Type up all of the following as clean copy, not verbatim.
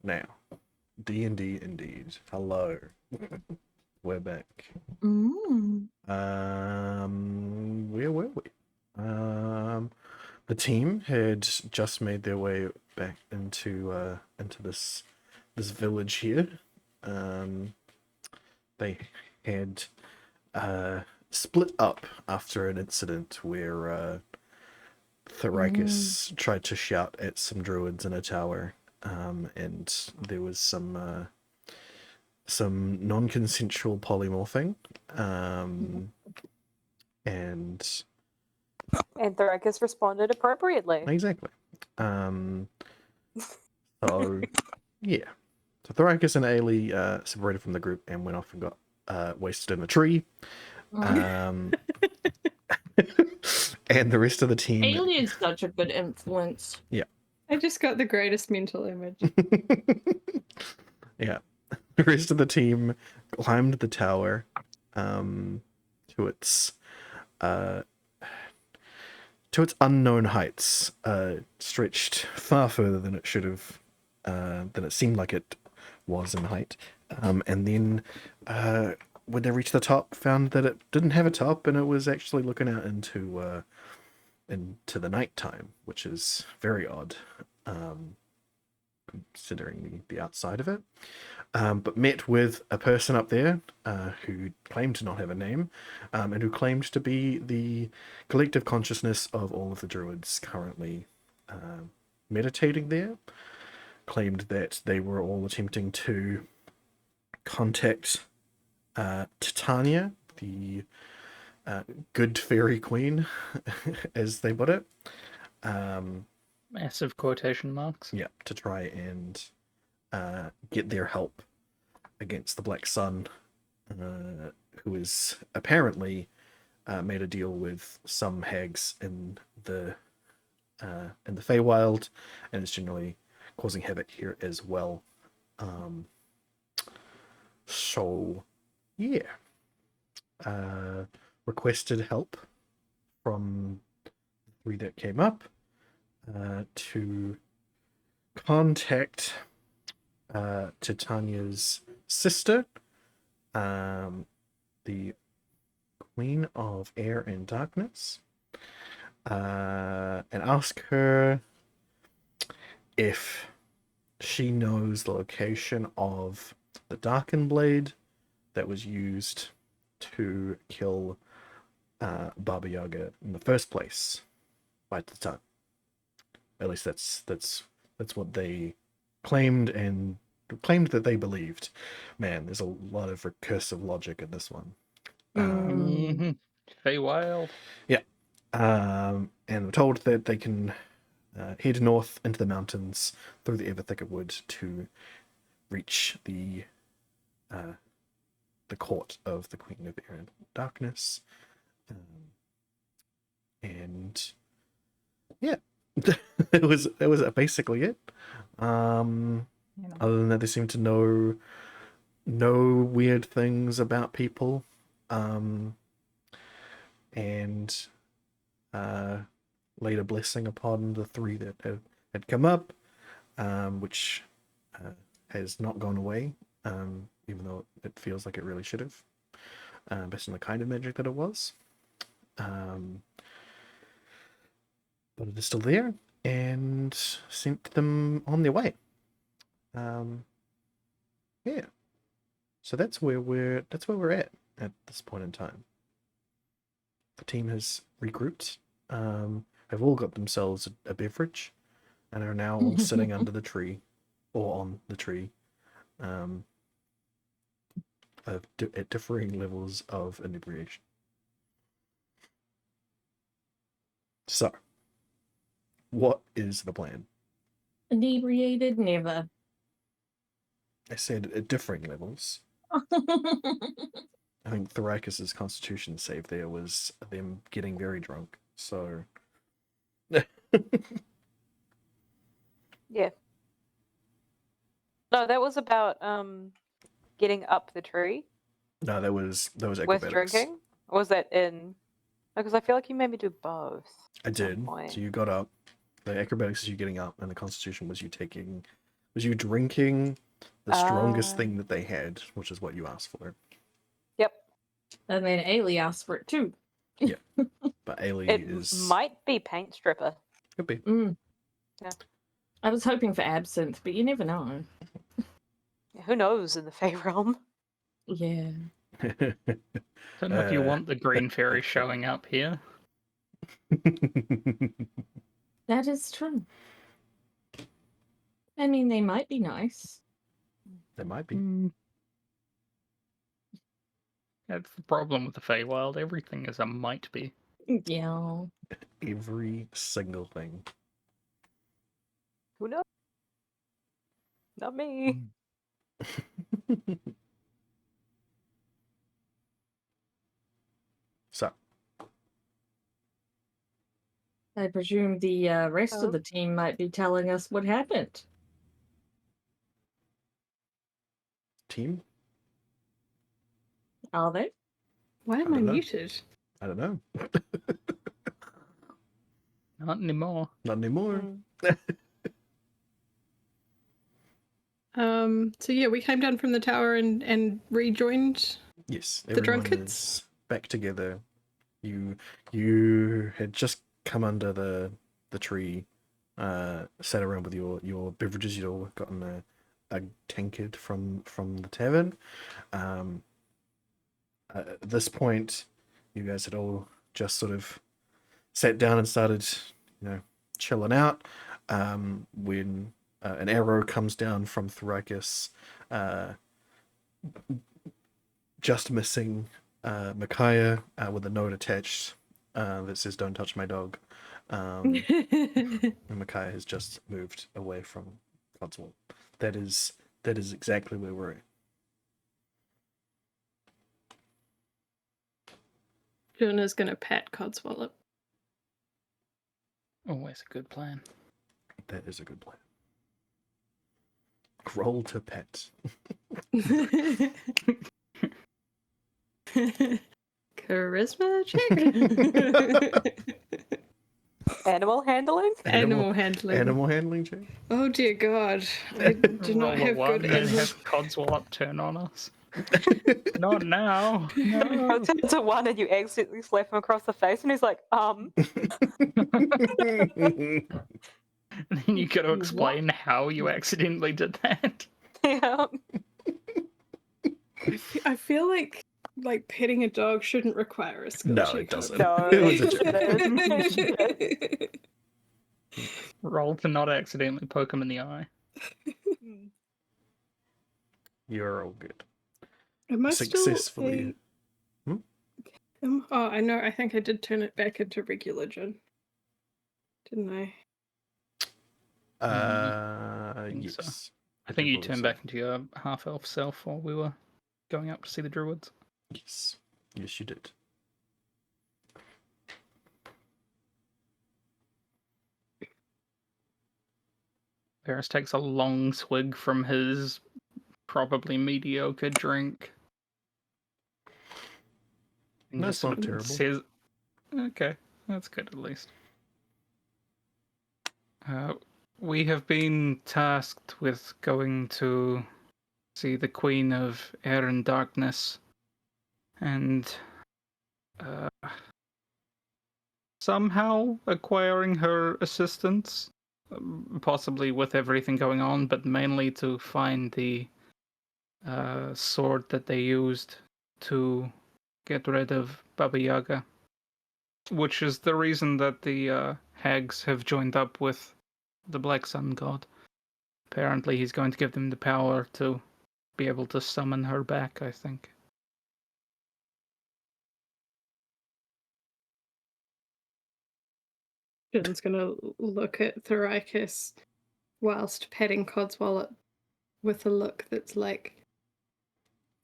Now, D&D indeed. Hello. We're back. Mm. Where were we? The team had just made their way back into this village here. They had split up after an incident where Thoricus tried to shout at some druids in a tower, and there was some non-consensual polymorphing, and And Thoricus responded appropriately. exactly. So yeah, so Thoricus and Ailey separated from the group and went off and got wasted in a tree. And the rest of the team. Ailey is such a good influence. Yeah. I just got the greatest mental image. Yeah. The rest of the team climbed the tower to its unknown heights, stretched far further than it should have, than it seemed like it was in height. And then when they reached the top, found that it didn't have a top, and it was actually looking out into the nighttime, which is very odd, considering the outside of it. But met with a person up there who claimed to not have a name, and who claimed to be the collective consciousness of all of the druids currently meditating there. Claimed that they were all attempting to contact Titania, the good fairy queen, as they put it. Massive quotation marks. Yeah, to try and get their help against the Black Sun, who is apparently made a deal with some hags in the Feywild, and is generally causing havoc here as well. So, yeah, requested help from the three that came up to contact Titania's sister, the Queen of Air and Darkness, and ask her if she knows the location of the Darken Blade that was used to kill Baba Yaga in the first place by Titan. At least that's what they claimed, and claimed that they believed. Man, there's a lot of recursive logic in this one. Feywild. Yeah. And we're told that they can head north into the mountains through the ever thicker wood to reach the court of the Queen of Air and Darkness. And yeah, that was basically it. Other than that, they seem to know weird things about people, and laid a blessing upon the three that had come up, which has not gone away, even though it feels like it really should have, based on the kind of magic that it was. But it is still there, and sent them on their way. Yeah. So that's where we're at this point in time. The team has regrouped, have all got themselves a beverage, and are now all sitting under the tree, or on the tree, at differing levels of inebriation. So, what is the plan? Inebriated, never. I said at differing levels. I think Thoricus' constitution save there was them getting very drunk, so... Yeah. No, that was about getting up the tree No, that was with acrobatics. drinking. Or was that in? Because I feel like you made me do both. I did. point. So you got up. The acrobatics is you getting up, and the constitution was you taking was you drinking the strongest Ah. thing that they had, which is what you asked for. Yep. And then Ailey asked for it too. But Ailey It is might be paint stripper. could be. Mm. Yeah. I was hoping for absinthe, but you never know. Who knows in the Fey realm? Yeah. Don't know if you Uh, want the green fairy showing up here. That is true. I mean, they might be nice. There might be. That's the problem with the Feywild. Everything is a might be. Yeah. Every single thing. Who knows? Not me. So, I presume the rest Oh. of the team might be telling us what happened. team? Are they? Why am I I don't know. muted? I don't know. Not anymore. Not anymore. So yeah, we came down from the tower and rejoined. Yes, The everyone drunkards? is back together. You had just come under the tree, sat around with your beverages. You'd all gotten a tankard from the tavern. At this point, you guys had all just sort of sat down and started, chilling out. When an arrow comes down from Thraikis, just missing Micaiah with a note attached that says "Don't touch my dog." And Micaiah has just moved away from Codswall. That is exactly where we're at. Jonah's gonna pat Codswallop. Always a good plan. That is a good plan. Roll to pet. Charisma check. Animal handling? Animal handling. Animal handling check. Oh dear God, I do not Roll a have one good and animal. have Codswallop turn on us. Not now. No. I turn to one and you accidentally slap him across the face and he's like, And then you got to explain how you accidentally did that. yeah. I feel like petting a dog shouldn't require a skill No, check. it doesn't. No, It was a it joke. Roll to not accidentally poke him in the eye. You're all good. Am I Successfully. Still oh, I know. I think I did turn it back into regular Jin, didn't I? think so. Yes. I think you believe turned so. back into your half-elf self while we were going up to see the druids. Yes. Yes, you did. Varys takes a long swig from his probably mediocre drink. And That's just sort not of terrible. Says, okay, that's good at least. We have been tasked with going to see the Queen of Air and Darkness and somehow acquiring her assistance, possibly with everything going on, but mainly to find the sword that they used to get rid of Baba Yaga, which is the reason that the hags have joined up with the Black Sun God. Apparently he's going to give them the power to be able to summon her back, I think. Jin's gonna look at Thraikis whilst petting Codswallop with a look that's like,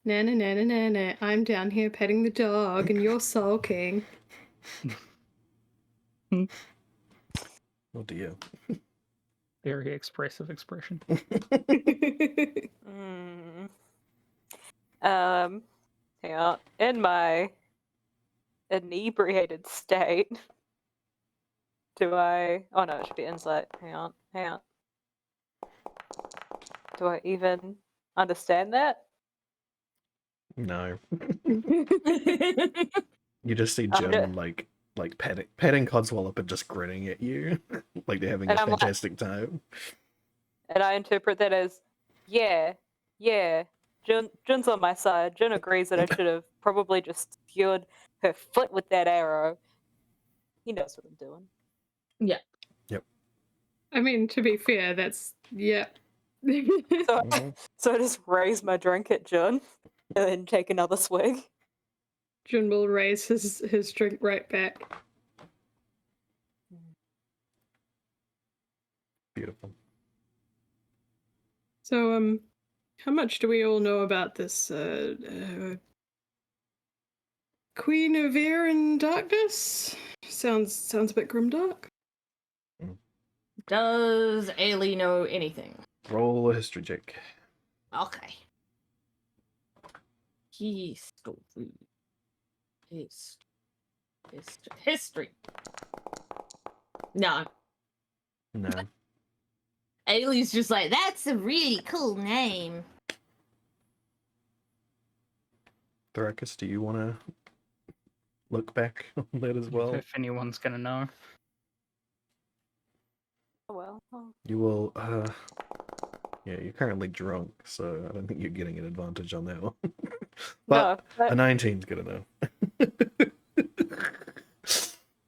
na na na na na na, I'm down here petting the dog and you're sulking. Oh dear. Very expressive expression. Hang on. In my inebriated state, do I? Oh no, it should be insight. Hang on. Do I even understand that? No. You just see I'm Jim like patting Codswallop and just grinning at you, like they're having And a I'm like- fantastic time. And I interpret that as, yeah, Jin's on my side. Jin agrees that I should have probably just secured her foot with that arrow. He knows what I'm doing. I mean, to be fair, that's yeah. So, Mhm. so I just raise my drink at Jin and then take another swig. Jun will raise his drink right back. Beautiful. So, how much do we all know about this Queen of Air and Darkness? Sounds a bit grimdark. Does Ailey know anything? Roll a history check. Okay. History. History. No. No. Ailey's just like, that's a really cool name. Thoracus, do you want to look back on that as well? If anyone's gonna know. Oh well. Oh. You will. Yeah, you're currently drunk, so I don't think you're getting an advantage on that one. But No, a 19's gonna know.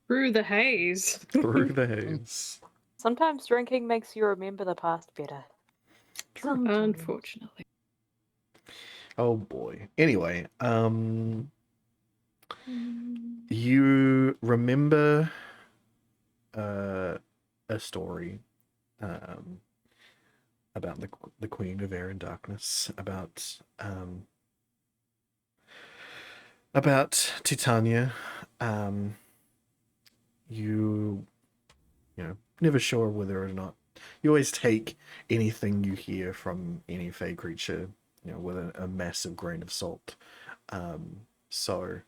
Through the haze. Through the haze. sometimes drinking makes you remember the past better. Sometimes. Unfortunately. Oh boy. Anyway, you remember a story about the Queen of Air and Darkness, about Titania. You know, never sure whether or not you always take anything you hear from any fey creature, you know, with a massive grain of salt. So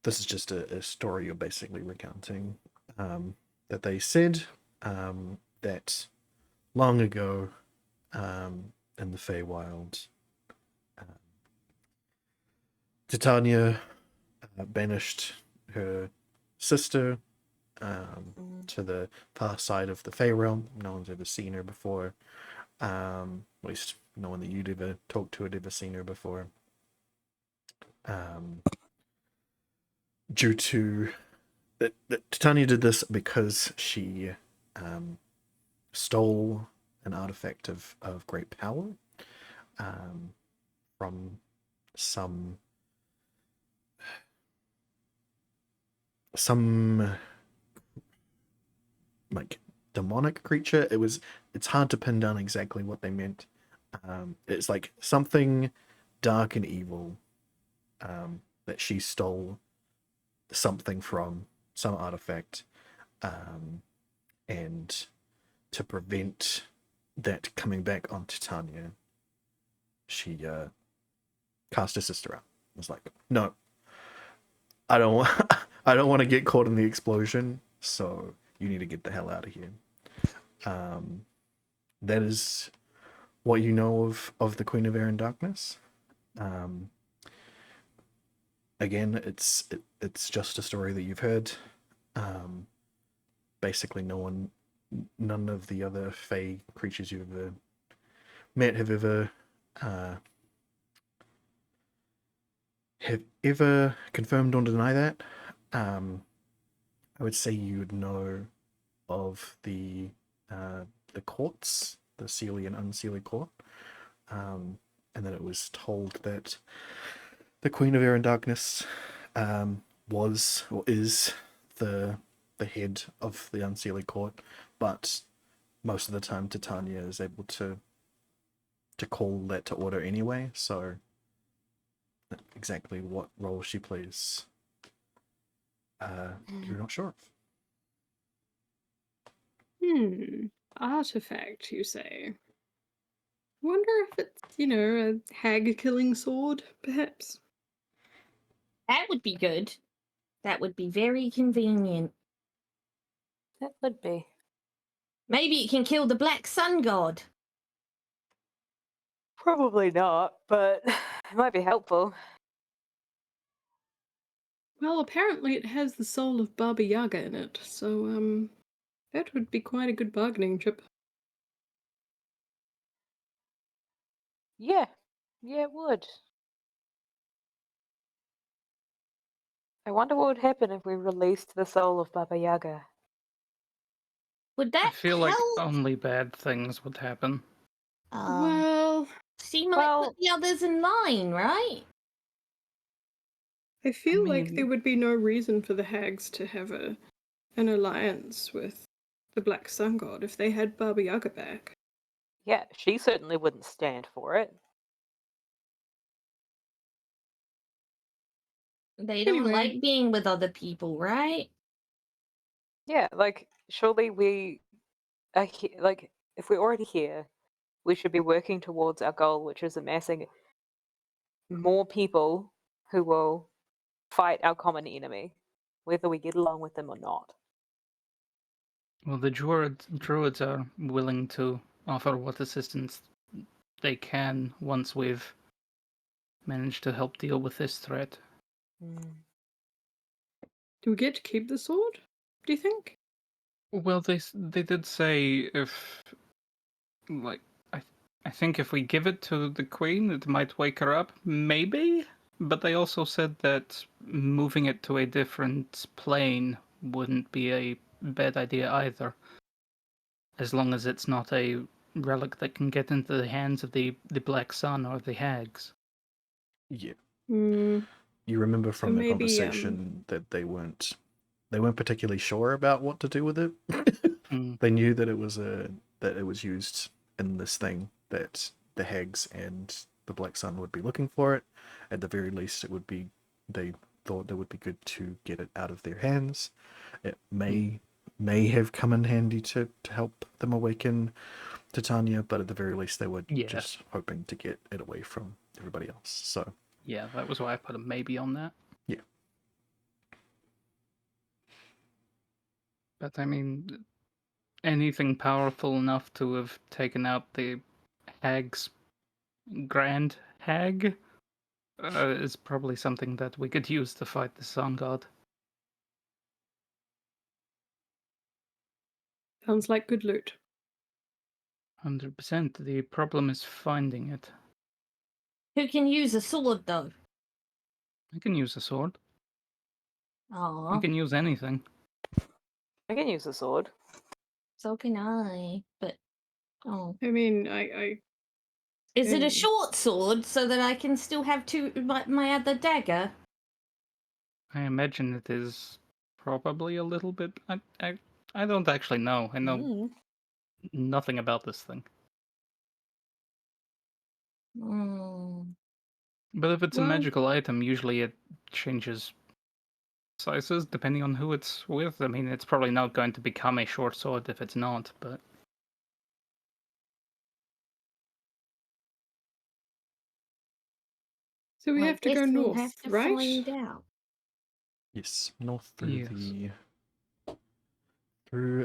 this is just a story you're basically recounting. That they said that long ago in the Feywild, Titania banished her sister to the far side of the Fey realm. No one's ever seen her before. At least no one that you'd ever talked to had ever seen her before. Due to Titania did this because she stole an artifact of great power from some like demonic creature. It's hard to pin down exactly what they meant. It's like something dark and evil that she stole something from, some artifact, and to prevent that coming back on Titania, she cast her sister out. It was like, no, I don't want I don't want to get caught in the explosion, so you need to get the hell out of here. That is what you know of the Queen of Air and Darkness. Again, it's just a story that you've heard. Basically, none of the other Fey creatures you've ever met have ever confirmed or deny that. I would say you would know of the courts, the Seelie and Unseelie court, and then it was told that the Queen of Air and Darkness was or is the head of the Unseelie court, but most of the time Titania is able to call that to order anyway, so exactly what role she plays you're not sure of. Artifact, you say? Wonder if it's, a hag-killing sword, perhaps? That would be good. That would be very convenient. That would be. Maybe it can kill the Black Sun God. Probably not, but it might be helpful. Well, apparently it has the soul of Baba Yaga in it, so that would be quite a good bargaining chip. Yeah, yeah, it would. I wonder what would happen if we released the soul of Baba Yaga. Would I that feel like help? only bad things would happen. Well, She might well- put the others in line, right? I feel like there mean- would be no reason for the hags to have an alliance with the Black Sun God if they had Baba Yaga back. Yeah, she certainly wouldn't stand for it. They don't Anyway. like being with other people, right? Yeah, like, surely we are like, if we're already here, we should be working towards our goal, which is amassing more people who will fight our common enemy, whether we get along with them or not. Well, the druids are willing to offer what assistance they can once we've managed to help deal with this threat. Do we get to keep the sword, do you think? Well, they did say if, like, I think if we give it to the queen, it might wake her up, maybe. But they also said that moving it to a different plane wouldn't be a bad idea either, as long as it's not a relic that can get into the hands of the Black Sun or the hags. Yeah. Hmm. You remember from the maybe, conversation that they weren't particularly sure about what to do with it. Mm. They knew that it was used in this thing, that the hags and the Black Sun would be looking for it. At the very least, they thought it would be good to get it out of their hands. It may have come in handy to help them awaken Titania, but at the very least they were Yeah. just hoping to get it away from everybody else. So Yeah, that was why I put a maybe on that. yeah. But I mean, anything powerful enough to have taken out the hag's grand hag is probably something that we could use to fight the sun god. sounds like good loot. 100%. The problem is finding it. Who can use a sword, though? I can use a sword. I Aw, can use anything. I can use a sword. so can I. But, I mean, I is it a Hmm. short sword so that I can still have my other dagger? I imagine it is probably a little bit. I don't actually know. I know nothing about this thing. Mm. But if it's a Well- magical item, usually it changes sizes depending on who it's with. I mean, it's probably not going to become a short sword if it's not, but so we I have to go guess we'll north, have to right? find out. Yes, north through Yes.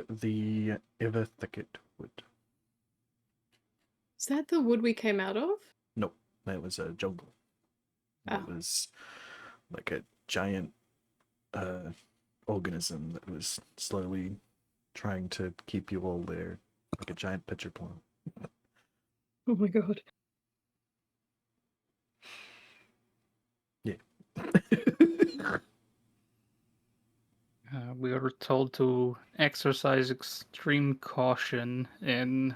the ever thicket wood. Is that the wood we came out of? Nope, that was a jungle. It Oh. was like a giant organism that was slowly trying to keep you all there, like a giant pitcher plant. Oh my god. Yeah. we were told to exercise extreme caution in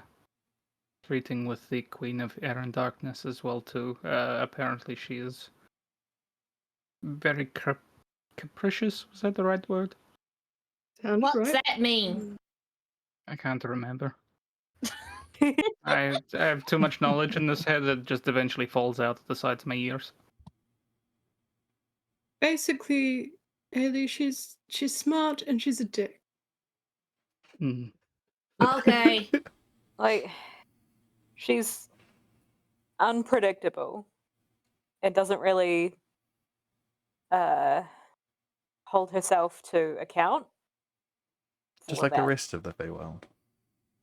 treating with the Queen of Air and Darkness as well too. Apparently she is very capricious. Was that the right word? Sounds What's right. that mean? I can't remember. I have too much knowledge in this head that just eventually falls out the sides of my ears. Basically, Ailey, she's smart and she's a dick. Hmm. Okay. Like, she's unpredictable and doesn't really hold herself to account. Just for like the that. rest of the Feywild.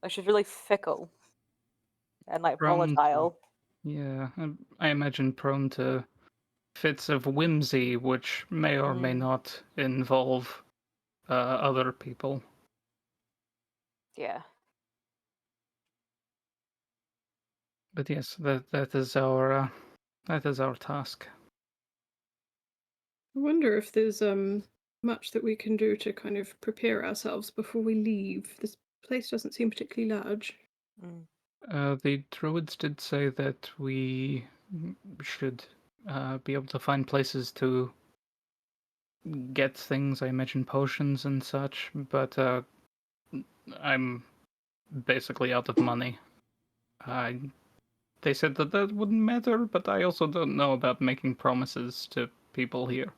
Like, she's really fickle and like Prone to- volatile. Yeah, I imagine prone to fits of whimsy, which may or may not involve other people. Yeah. But yes, that is our task. I wonder if there's much that we can do to kind of prepare ourselves before we leave. This place doesn't seem particularly large. The druids did say that we should be able to find places to get things. I imagine potions and such, but I'm basically out of money. They said that wouldn't matter, but I also don't know about making promises to people here.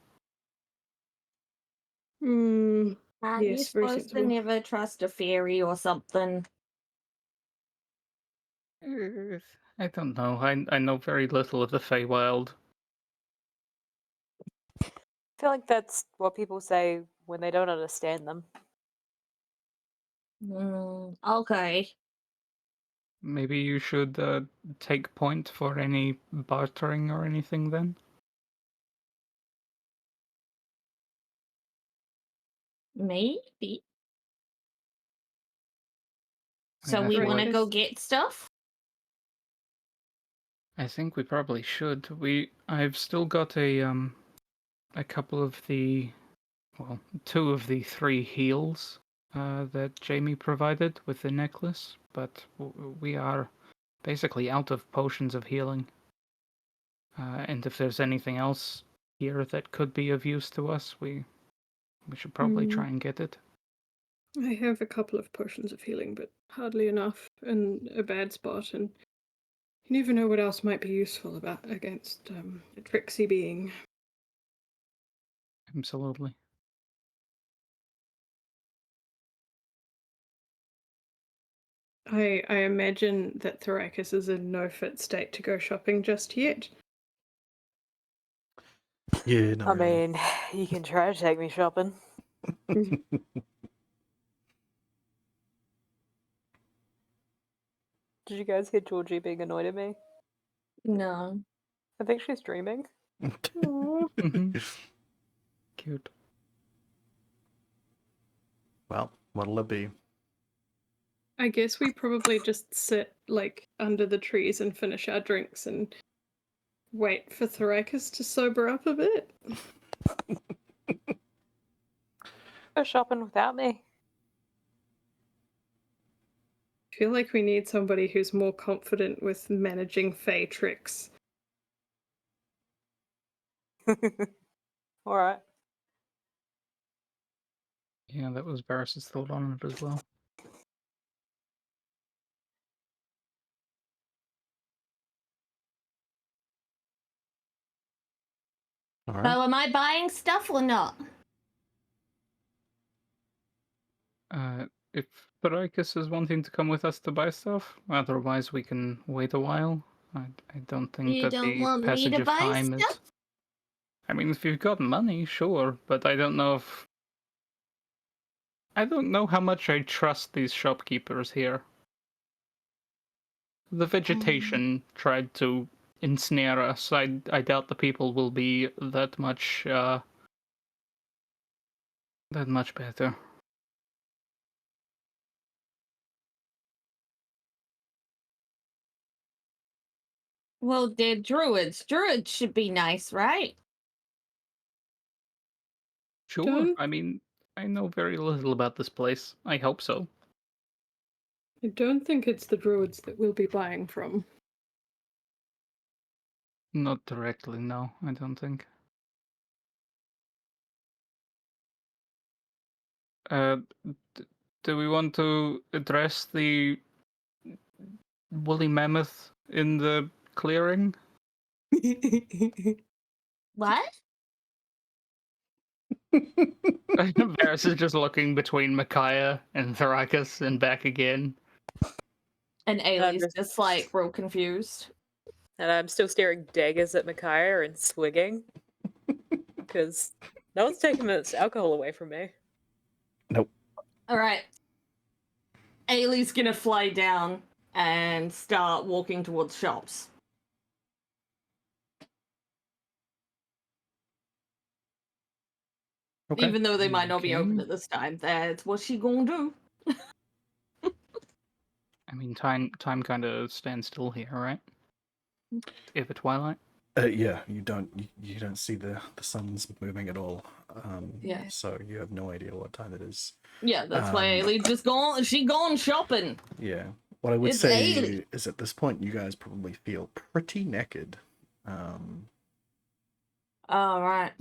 Aren't you Yes, very supposed to sensible. never trust a fairy or something? I don't know. I know very little of the Feywild. I feel like that's what people say when they don't understand them. Okay. Maybe you should take point for any bartering or anything then? Maybe. I So mean, I we feel want to like go get stuff? I think we probably should. I've still got a couple of the, well, 2 of the 3 heals that Jamie provided with the necklace, but we are basically out of potions of healing. And if there's anything else here that could be of use to us, we should probably try and get it. I have a couple of potions of healing, but hardly enough in a bad spot, and you never know what else might be useful against a tricksy being. Absolutely. I imagine that Thorakis is in no fit state to go shopping just yet. Yeah, no. I mean, you can try to take me shopping. Did you guys hear Georgie being annoyed at me? No. I think she's dreaming. Cute. Well, what'll it be? I guess we probably just sit like under the trees and finish our drinks and wait for Thorakis to sober up a bit. Go shopping without me. I feel like we need somebody who's more confident with managing Fey tricks. Alright. Yeah, that was Barris's thought on it as well. All So right. am I buying stuff or not? If Barikis is wanting to come with us to buy stuff, otherwise we can wait a while. I don't think You that don't the want me passage to of buy time is. stuff? I mean, if you've got money, sure, but I don't know if. I don't know how much I trust these shopkeepers here. The vegetation tried to ensnare us. I doubt the people will be that much better. Well, they're druids. Druids should be nice, right? Sure. Don't- I mean, I know very little about this place. I hope so. I don't think it's the druids that we'll be buying from. Not directly, no, I don't think. Do we want to address the woolly mammoth in the clearing? What? Varys is just looking between Micaiah and Thrakus and back again. And I'm Ailey's just like real confused. And I'm still staring daggers at Micaiah and swigging. Because no one's taking this alcohol away from me. Nope. Alright. Ailey's gonna fly down and start walking towards shops. Okay. Even though they might not be open Okay. at this time, that's what she gonna do. I mean, time kind of stands still here, right? Ever twilight. Yeah, you don't see the sun's moving at all. Yeah. So you have no idea what time it is. Yeah, that's why Ailey just she gone shopping. Yeah. What I would It's say Ailey. is at this point you guys probably feel pretty naked. All right.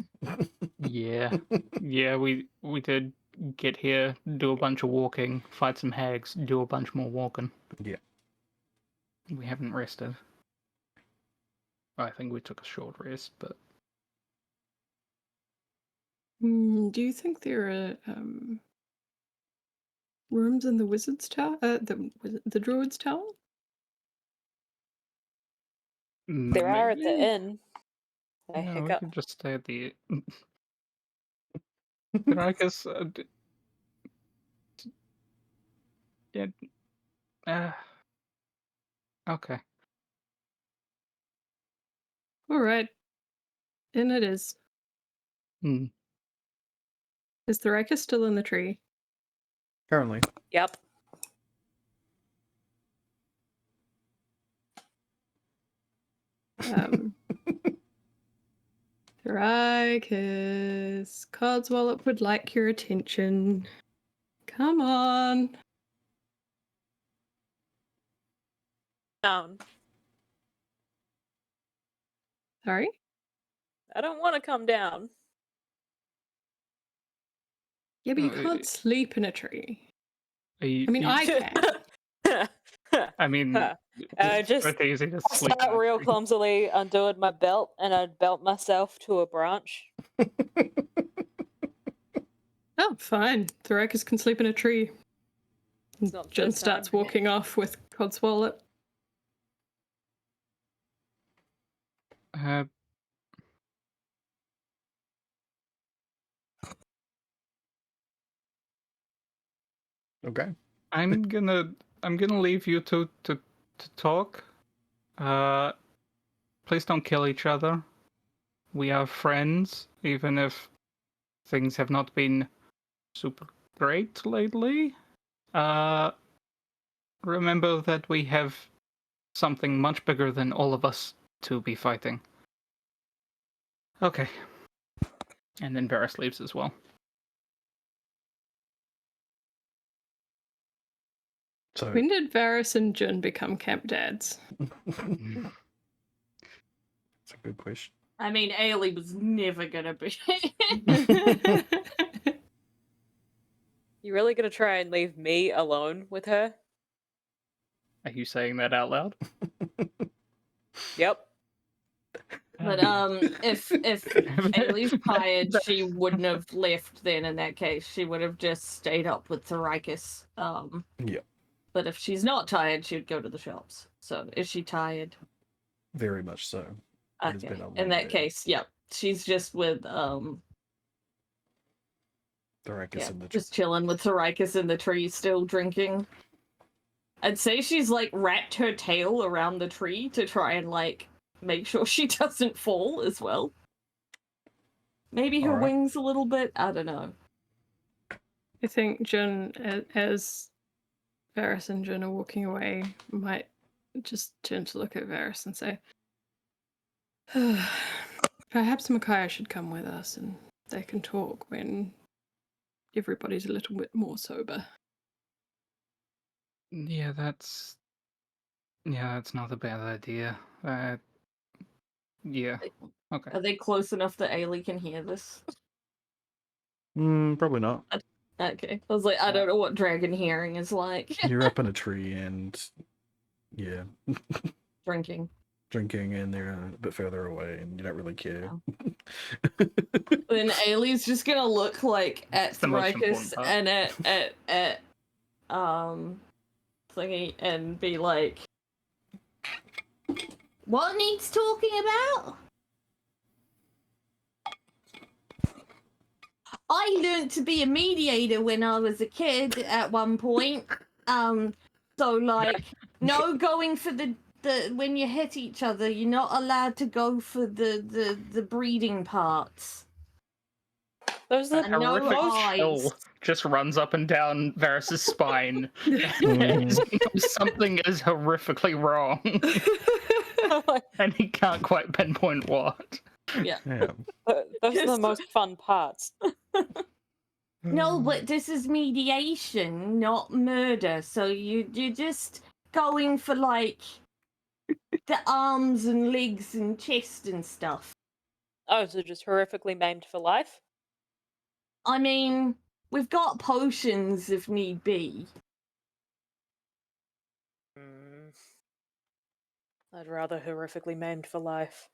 Yeah, yeah. We did get here, do a bunch of walking, fight some hags, do a bunch more walking. Yeah. We haven't rested. I think we took a short rest, but Do you think there are rooms in the wizard's tower? The druid's tower? There are at the maybe? inn. I Yeah, we hiccup. could just stay at the. But I guess. Yeah. Okay. All right. In it is. Hmm. Is the Riker still in the tree? Currently. Yep. Thyricus, Codswallop would like your attention. Come on. Down. Sorry? I don't want to come down. Yeah, but you Uh, can't sleep in a tree. Are you, I mean, I can. I mean, Just it's easy to I sleep. in start a real tree. clumsily undoing my belt, and I'd belt myself to a branch. Oh, fine. Thyricus can sleep in a tree. It's not the Jen first starts time. walking off with Codswallop. Uh, Okay. I'm gonna leave you to talk. Please don't kill each other. We are friends, even if things have not been super great lately. Remember that we have something much bigger than all of us to be fighting. Okay. And then Varys leaves as well. So When did Varys and Jin become camp dads? that's a good question. I mean, Ailey was never gonna be. You really gonna try and leave me alone with her? Are you saying that out loud? Yep. But if Ailey's tired, she wouldn't have left. Then in that case, she would have just stayed up with Thyricus. Yeah. But if she's not tired, she'd go to the shops. So is she tired? Very much so. It has Okay. been a In long that day. case, yep. She's just with Thyricus in the just chilling with Thyricus in the tree, still drinking. I'd say she's like wrapped her tail around the tree to try and like make sure she doesn't fall as well. Maybe her Alright. wings a little bit. I don't know. I think Jin, as Varys and Jin are walking away, might just turn to look at Varys and say, perhaps Micaiah should come with us and they can talk when everybody's a little bit more sober. Yeah, that's not a bad idea. Yeah. Okay. Are they close enough that Ailey can hear this? Probably not. Okay. I was like, I don't know what dragon hearing is like. You're up in a tree and yeah, Drinking. drinking, and they're a bit further away, and you don't really care. Then Ailey's just gonna look like at It's the most Thyricus important and at thingy and be like, what needs talking about? I learned to be a mediator when I was a kid at one point. So like no going for the when you hit each other, you're not allowed to go for the breeding parts. Those are And no horrific eyes. chill just runs up and down Varys's spine. Mhm. As he knows something is horrifically wrong, and he can't quite pinpoint what. Yeah. Yeah. Those are the most fun parts. No, but this is mediation, not murder. So you're just going for like the arms and legs and chest and stuff. Oh, so just horrifically maimed for life? I mean, we've got potions if need be. I'd rather horrifically maimed for life.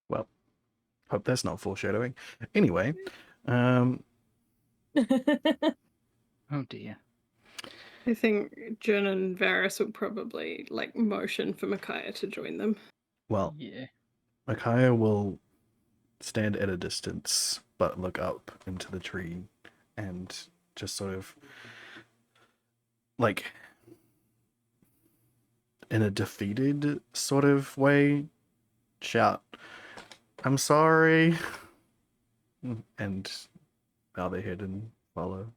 Well, hope that's not foreshadowing. Anyway, Oh dear. I think Jun and Varys will probably like motion for Micaiah to join them. well, Yeah. Micaiah will stand at a distance but look up into the tree and just sort of like in a defeated sort of way shout, "I'm sorry," and bow their head and follow.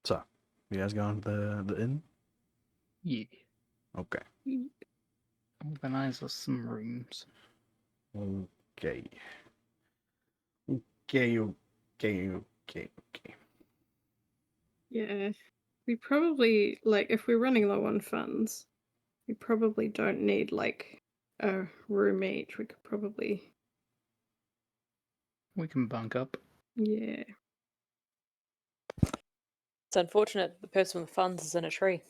So, you guys going to the inn? Yeah. Okay. Organize us some rooms. Okay. Okay. Yeah. We probably, like, if we're running low on funds, we probably don't need, like, a room each. We could probably, We can bunk up. yeah. It's unfortunate the person with funds is in a tree.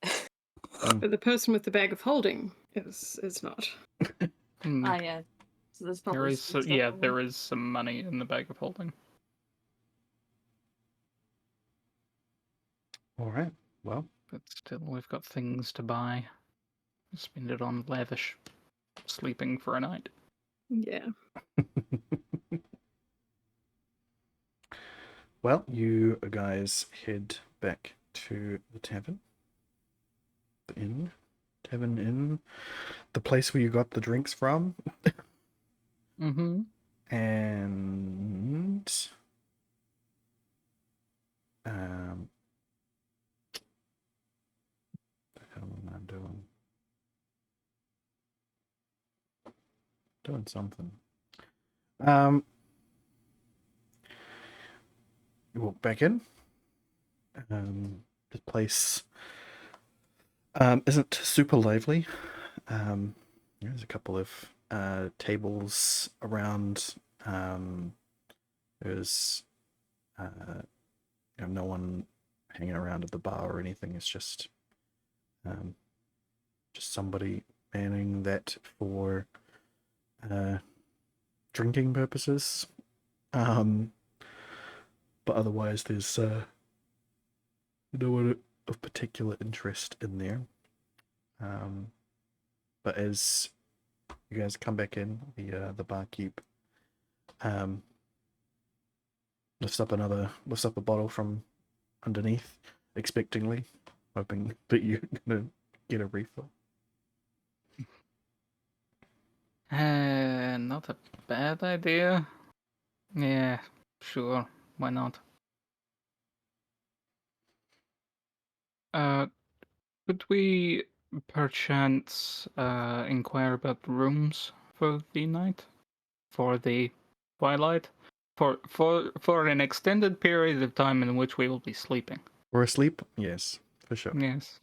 But the person with the bag of holding is not. Hmm. Ah, yeah. So there's There probably is some stuff yeah, on there is some money in the bag of holding. All right. Well, But still, we've got things to buy. Spend it on lavish sleeping for a night. Yeah. well, you guys head back to the tavern. The inn. Tavern inn. The place where you got the drinks from. Mm-hmm. And what the hell am I doing? Doing something. You walk back in. The place isn't super lively. There's a couple of tables around. There's no one hanging around at the bar or anything. It's just somebody manning that for drinking purposes. But otherwise, there's no one of particular interest in there. But as you guys come back in, the barkeep lifts up a bottle from underneath, expectingly, hoping that you're gonna get a refill. Not a bad idea. Yeah, sure. Why not? Could we perchance inquire about rooms for the night? For the twilight? For an extended period of time in which we will be sleeping. We're asleep? Yes, for sure. Yes.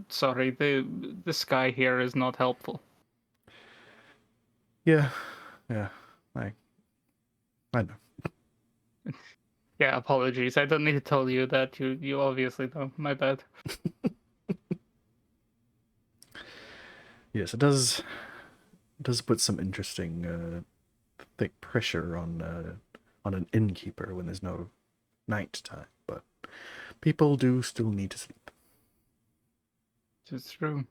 Sorry, the sky here is not helpful. Yeah, I know. Yeah, apologies. I don't need to tell you that. You obviously know. My bad. Yes, it does put some interesting thick pressure on an innkeeper when there's no night time, but people do still need to sleep. It's true.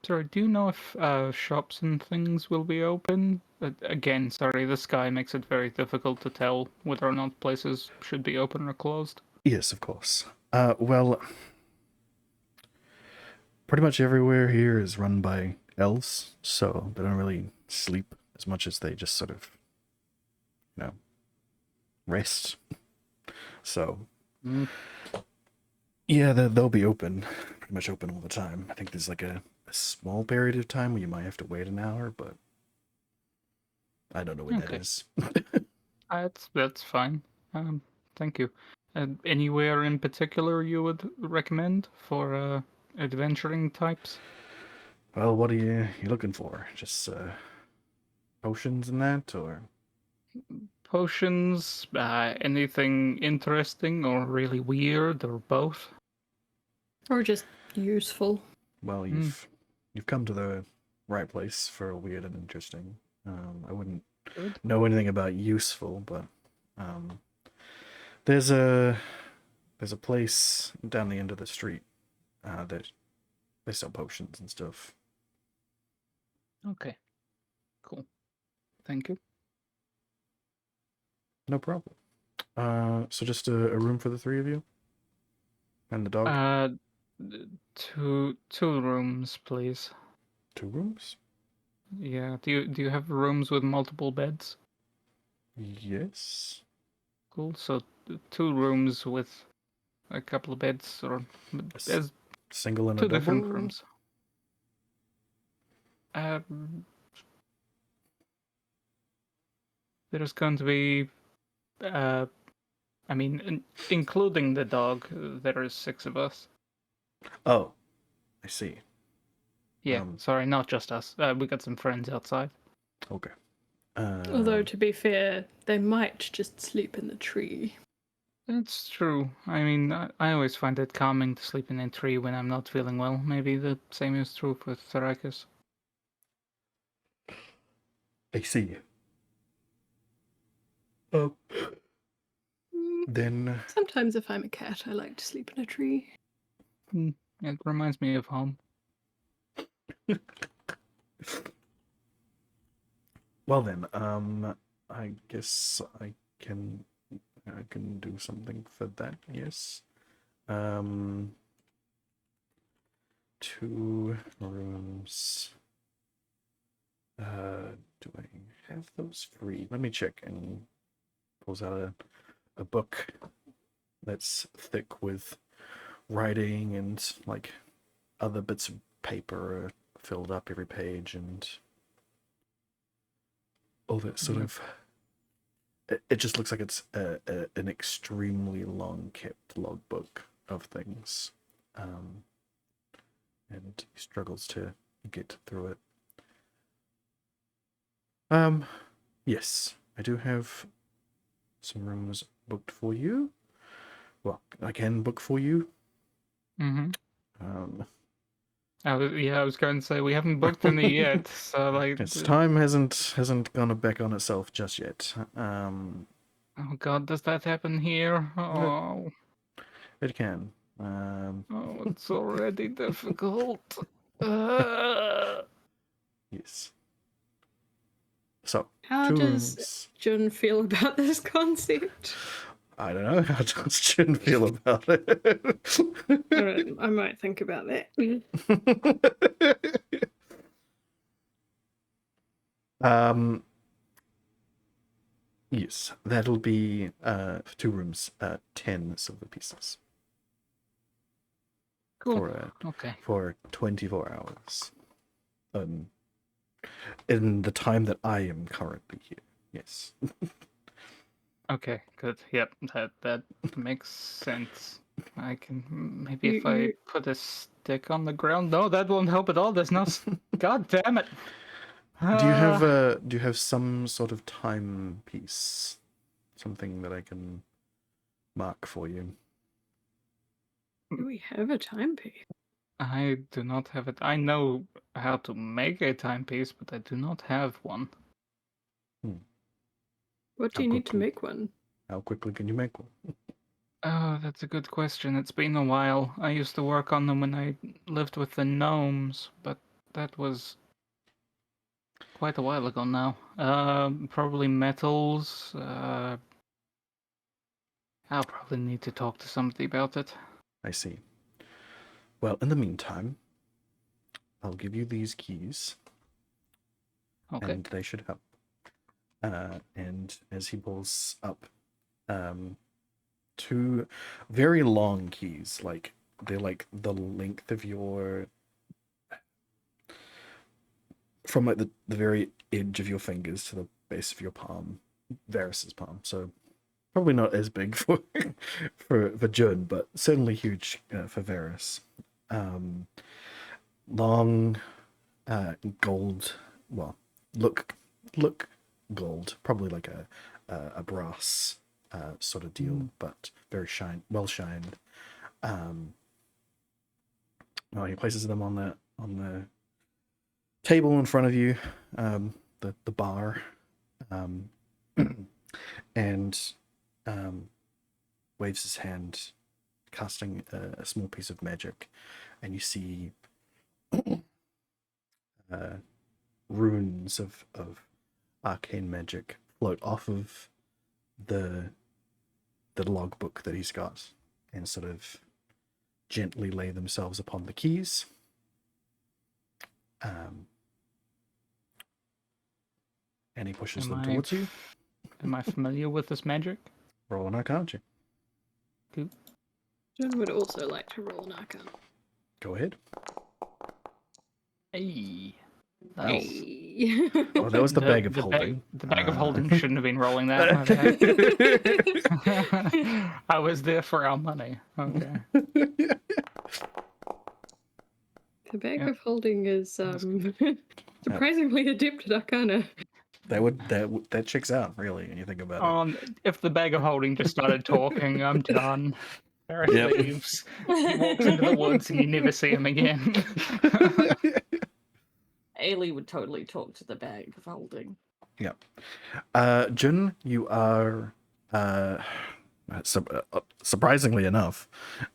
Sorry, do you know if shops and things will be open? Again, sorry, the sky makes it very difficult to tell whether or not places should be open or closed. Yes, of course. Well, pretty much everywhere here is run by elves, so they don't really sleep as much as they just sort of, rest. So, yeah, they'll be open, pretty much open all the time. I think there's like a small period of time where you might have to wait an hour, but I don't know when that Okay. is. That's fine. Thank you. Anywhere in particular you would recommend for adventuring types? Well, what are you looking for? Just potions and that, or Potions, anything interesting or really weird, or both? Or just useful. well, you've come to the right place for weird and interesting. I wouldn't Good. know anything about useful, but there's a place down the end of the street that they sell potions and stuff. Okay. Cool. Thank you. No problem. So just a room for the three of you and the dog. Two rooms, please. 2 rooms. Yeah. Do you have rooms with multiple beds? Yes. Cool. So 2 rooms with a couple of beds, or there's Single and a 2 double. different rooms. There's going to be, I mean, including the dog, there is 6 of us. Oh, I see. Yeah, sorry, not just us. We got some friends outside. Okay. Although, to be fair, they might just sleep in the tree. That's true. I mean, I always find it calming to sleep in a tree when I'm not feeling well. Maybe the same is true for Thrakus. I see. Then Sometimes, if I'm a cat, I like to sleep in a tree. It reminds me of home. well then, I guess I can do something for that. Yes. 2 rooms. Do I have those free? Let me check. And he pulls out a book that's thick with writing and like other bits of paper filled up every page and all that sort of. It just looks like it's an extremely long kept logbook of things, and he struggles to get through it. Yes, I do have some rooms booked for you. Well, I can book for you. Mm-hmm. Oh, yeah, I was going to say we haven't booked any yet, so like. Yes, time hasn't gone back on itself just yet. Oh God, does that happen here? Oh, It can. it's already difficult. Yes. So, How 2 does rooms. Jun feel about this concept? I don't know how does Jun feel about it. I might think about that. Yes, that'll be 2 rooms, 10 silver pieces. Cool. Okay. For 24 hours. In the time that I am currently here. Yes. Okay, good. Yep, that makes sense. I can maybe if I put a stick on the ground. No, that won't help at all. There's no. God damn it! Do you have some sort of timepiece, something that I can mark for you? Do we have a timepiece? I do not have it. I know how to make a timepiece, but I do not have one. What do you need to make one? How quickly can you make one? Oh, that's a good question. It's been a while. I used to work on them when I lived with the gnomes, but that was quite a while ago now. Probably metals. I'll probably need to talk to somebody about it. I see. Well, in the meantime, I'll give you these keys, Okay. and they should help. And as he pulls up, two very long keys, like they're like the length of your, from like the very edge of your fingers to the base of your palm, Varys's palm. So probably not as big for for Jun, but certainly huge for Varys. Long gold, well, look gold, probably like a brass sort of deal, but very well shined. Well, he places them on the table in front of you, the bar, and waves his hand, casting a small piece of magic, and you see runes of arcane magic float off of the logbook that he's got, and sort of gently lay themselves upon the keys. And he pushes them towards you. Am I familiar with this magic? Roll an Arcana check. Cool. Jen would also like to roll an Arcana. Go ahead. Hey. Nice. Hey. Oh, that was the bag of holding. The bag of holding shouldn't have been rolling that. Okay. I was there for our money. Okay. The bag Yep. of holding is surprisingly adept at Arcana. That checks out, really, when you think about it. If the bag of holding just started talking, I'm done. Barrett Yep. leaves. He walks into the woods and you never see him again. Ailey would totally talk to the bag of holding. Yeah. Jun, you are surprisingly enough,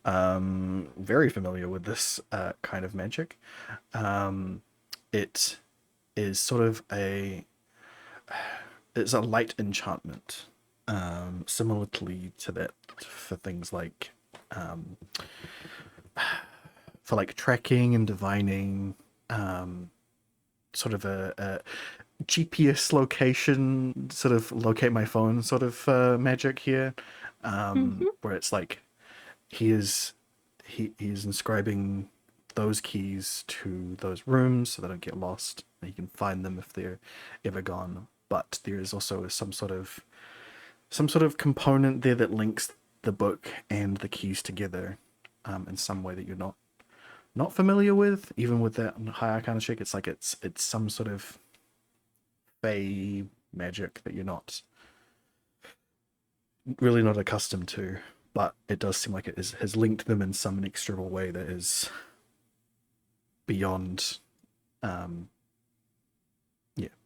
very familiar with this kind of magic. It is sort of it's a light enchantment, similarly to that for things like for like tracking and divining, sort of a GPS location, sort of locate my phone sort of magic here, where it's like he is inscribing those keys to those rooms so they don't get lost, and you can find them if they're ever gone. But there is also some sort of component there that links the book and the keys together in some way that you're not familiar with, even with that high arcana check. It's like it's some sort of fey magic that you're not accustomed to, but it does seem like it has linked them in some inexorable way that is beyond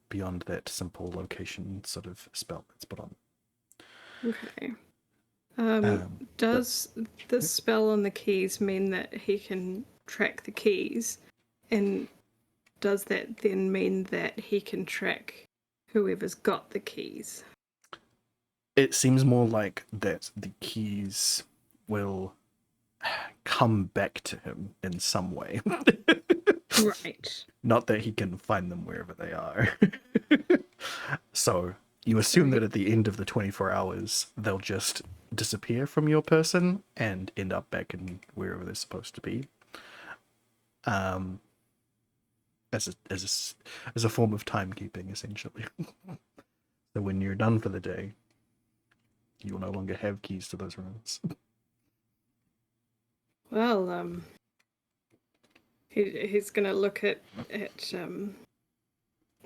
beyond that simple location sort of spell that's put on. Okay. Does the spell on the keys mean that he can track the keys? And does that then mean that he can track whoever's got the keys? It seems more like that the keys will come back to him in some way. Right. Not that he can find them wherever they are. So you assume that at the end of the 24 hours, they'll just disappear from your person and end up back in wherever they're supposed to be. As a form of timekeeping, essentially. So when you're done for the day, you will no longer have keys to those rooms. Well, he's gonna look at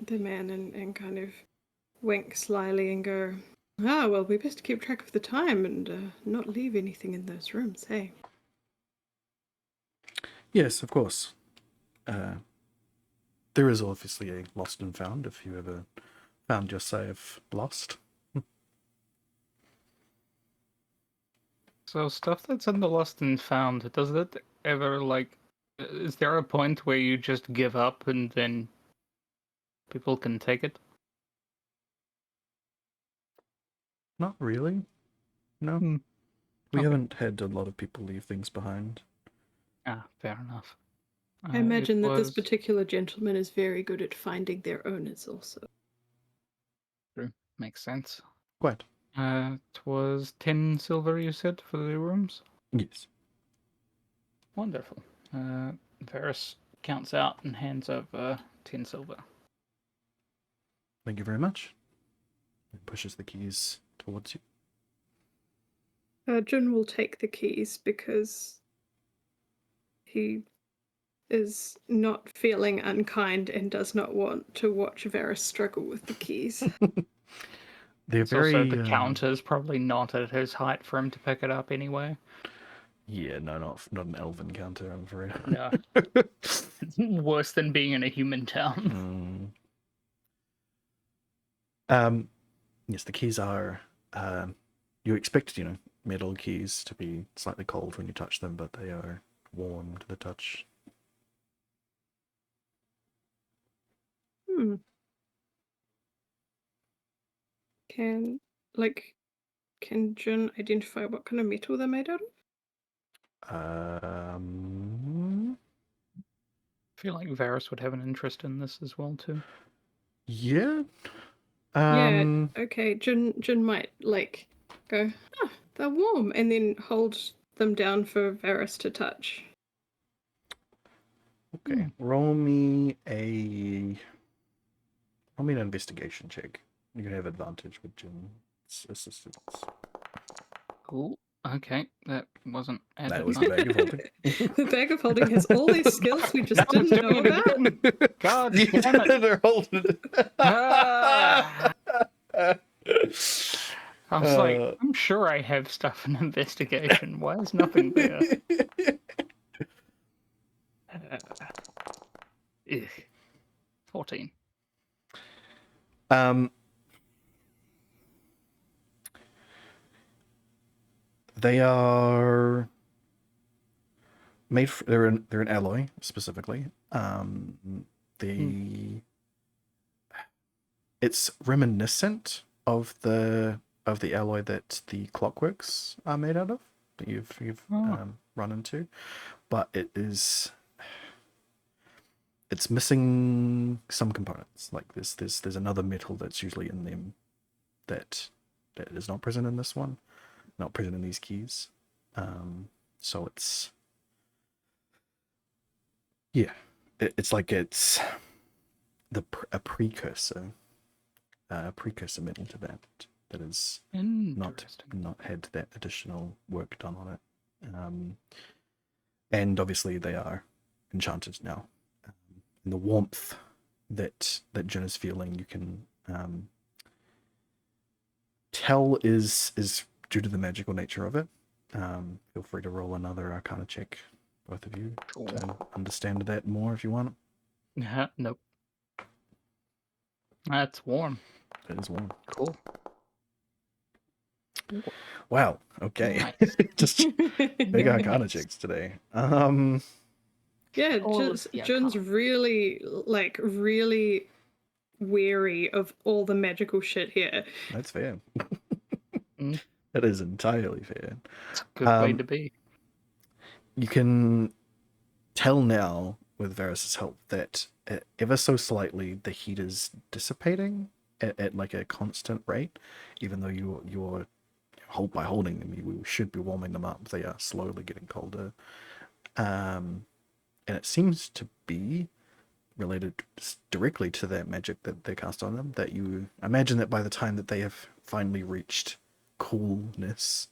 the man and kind of wink slyly and go, well, we best keep track of the time and not leave anything in those rooms, hey? Yes, of course. There is obviously a lost and found if you ever found yourself lost. So stuff that's in the lost and found, does it ever like Is there a point where you just give up and then people can take it? Not really. No. Hmm. We Okay. haven't had a lot of people leave things behind. Ah, fair enough. I imagine that this was... particular gentleman is very good at finding their owners also. True. Makes sense. Quite. It was 10 silver, you said, for the rooms? Yes. Wonderful. Varys counts out and hands over 10 silver. Thank you very much. He pushes the keys towards you. Jun will take the keys because he is not feeling unkind and does not want to watch Varys struggle with the keys. They're It's also very. the counter's probably not at his height for him to pick it up anyway. Yeah, no, not an elven counter, I'm afraid. No. It's worse than being in a human town. Yes, the keys are. You expect, metal keys to be slightly cold when you touch them, but they are warm to the touch. Can Jun identify what kind of metal they're made out of? I feel like Varys would have an interest in this as well, too. Yeah. Yeah, okay. Jun might go, they're warm, and then hold them down for Varys to touch. Okay. Roll me an investigation check. You can have advantage with Jin's assistance. Cool. Okay, that wasn't added. That was the bag of holding. The bag of holding has all these skills we just Now it's didn't know doing it about. again. God You damn it. did it or holding it. Ah. I was like, Uh. I'm sure I have stuff in investigation. Why is nothing there? Ugh. 14. They are made. They're an alloy specifically. It's reminiscent of the alloy that the clockworks are made out of that you've run into, but it's missing some components. Like there's another metal that's usually in them that is not present in this one, not present in these keys. So it's it's like it's a precursor metal to that is not had that additional work done on it. And obviously they are enchanted now. And the warmth that Jin is feeling, you can tell is due to the magical nature of it. Feel free to roll another Arcana check, both of you, to understand that more if you want. Nope. That's warm. It is warm. Cool. Wow. Okay. Nice. Just big Arcana checks today. Yeah, All of the Jun's Arcana. really wary of all the magical shit here. That's fair. Mm. That is entirely fair. It's a good way to be. You can tell now with Varys' help that ever so slightly the heat is dissipating at like a constant rate, even though you're by holding them you should be warming them up. They are slowly getting colder, and it seems to be related directly to that magic that they cast on them. That you imagine that by the time that they have finally reached coolness,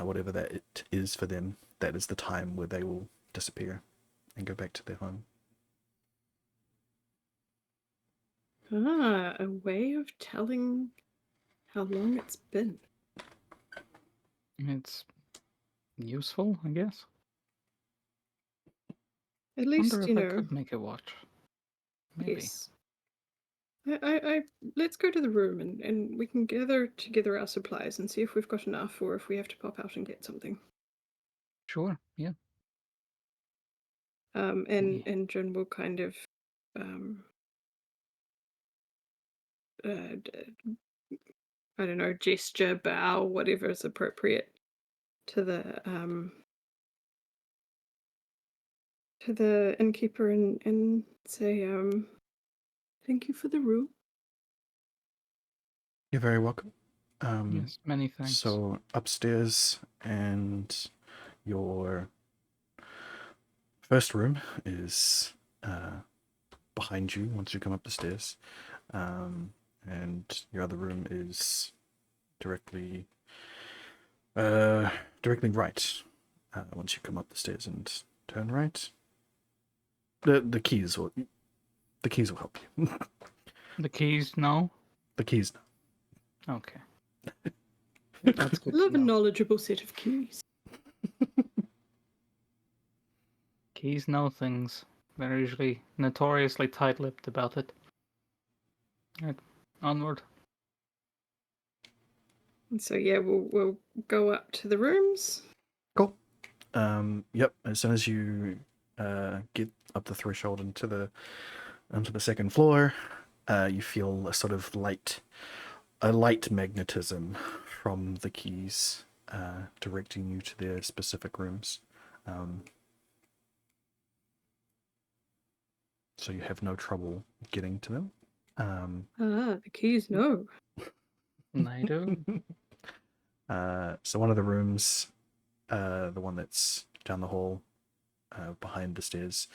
whatever that it is for them, that is the time where they will disappear and go back to their home. A way of telling how long it's been. It's useful, I guess. At least, Wonder if I could make a watch. Maybe. Yes. I let's go to the room and we can gather together our supplies and see if we've got enough or if we have to pop out and get something. Sure, yeah. And Jun will kind of I don't know, gesture, bow, whatever is appropriate to the innkeeper and say, thank you for the room. You're very welcome. Yes, many thanks. So upstairs, and your first room is behind you once you come up the stairs, and your other room is directly right once you come up the stairs and turn right. The keys will help you. The keys, no? The keys. Okay. That's good. Love to a know. knowledgeable set of keys. Keys know things. They're usually notoriously tight-lipped about it. Right. Onward. And so yeah, we'll go up to the rooms. Cool. Yep. As soon as you get up the threshold onto the second floor, you feel a sort of light magnetism from the keys, directing you to their specific rooms. So you have no trouble getting to them. The keys, no. I do. So one of the rooms, the one that's down the hall, behind the stairs,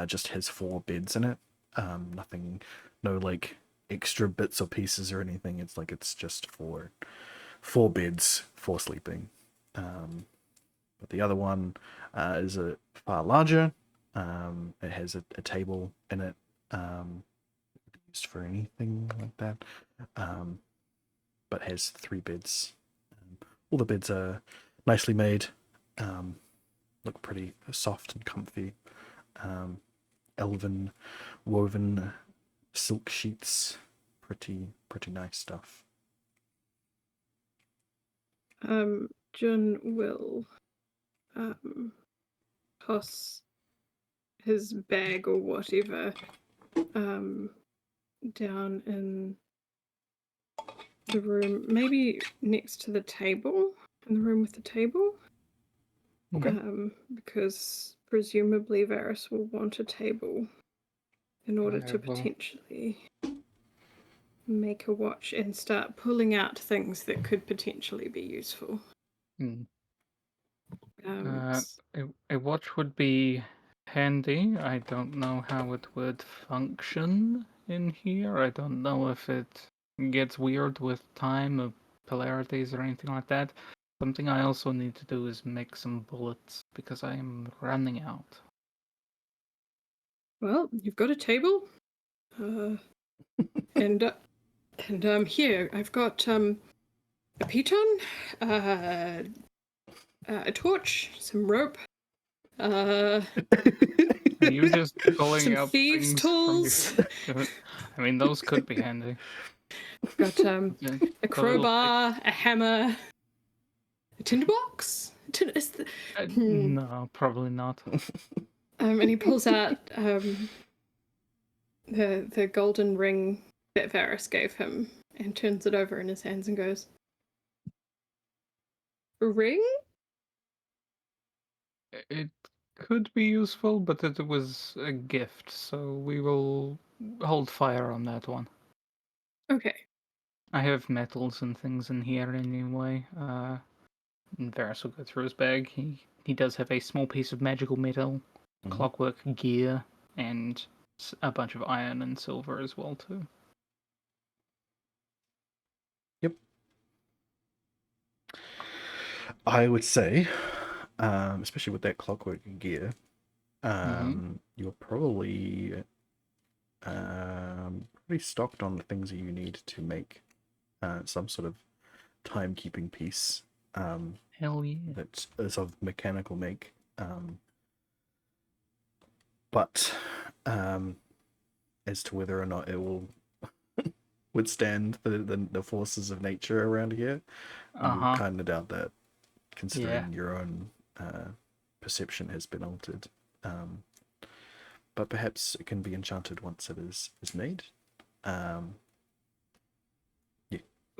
just has 4 beds in it. Nothing, no like extra bits or pieces or anything. It's just 4 beds for sleeping. But the other one is a far larger. It has a table in it, used for anything like that. But has 3 beds. All the beds are nicely made. Look pretty soft and comfy. Elven woven silk sheets. Pretty nice stuff. Jun will toss his bag or whatever down in the room, maybe next to the table, in the room with the table. Okay. Because presumably Varys will want a table in order to potentially make a watch and start pulling out things that could potentially be useful. A watch would be handy. I don't know how it would function in here. I don't know if it gets weird with time or polarities or anything like that. Something I also need to do is make some bullets because I am running out. Well, you've got a table, and here I've got a piton, a torch, some rope, Are you just pulling some out thieves' things tools. from your... I mean, those could be handy. Got a crowbar, a hammer, a tinderbox. No, probably not. And he pulls out the golden ring that Varys gave him and turns it over in his hands and goes, "A ring? It could be useful, but it was a gift, so we will hold fire on that one. Okay." I have metals and things in here anyway. And Varys will go through his bag. He does have a small piece of magical metal, clockwork gear, and a bunch of iron and silver as well too. Yep. I would say, especially with that clockwork gear, you're probably pretty stocked on the things that you need to make some sort of timekeeping piece. Hell yeah. That is of mechanical make. But as to whether or not it will withstand the forces of nature around here, you kind of doubt that, considering your own perception has been altered. but perhaps it can be enchanted once it is made.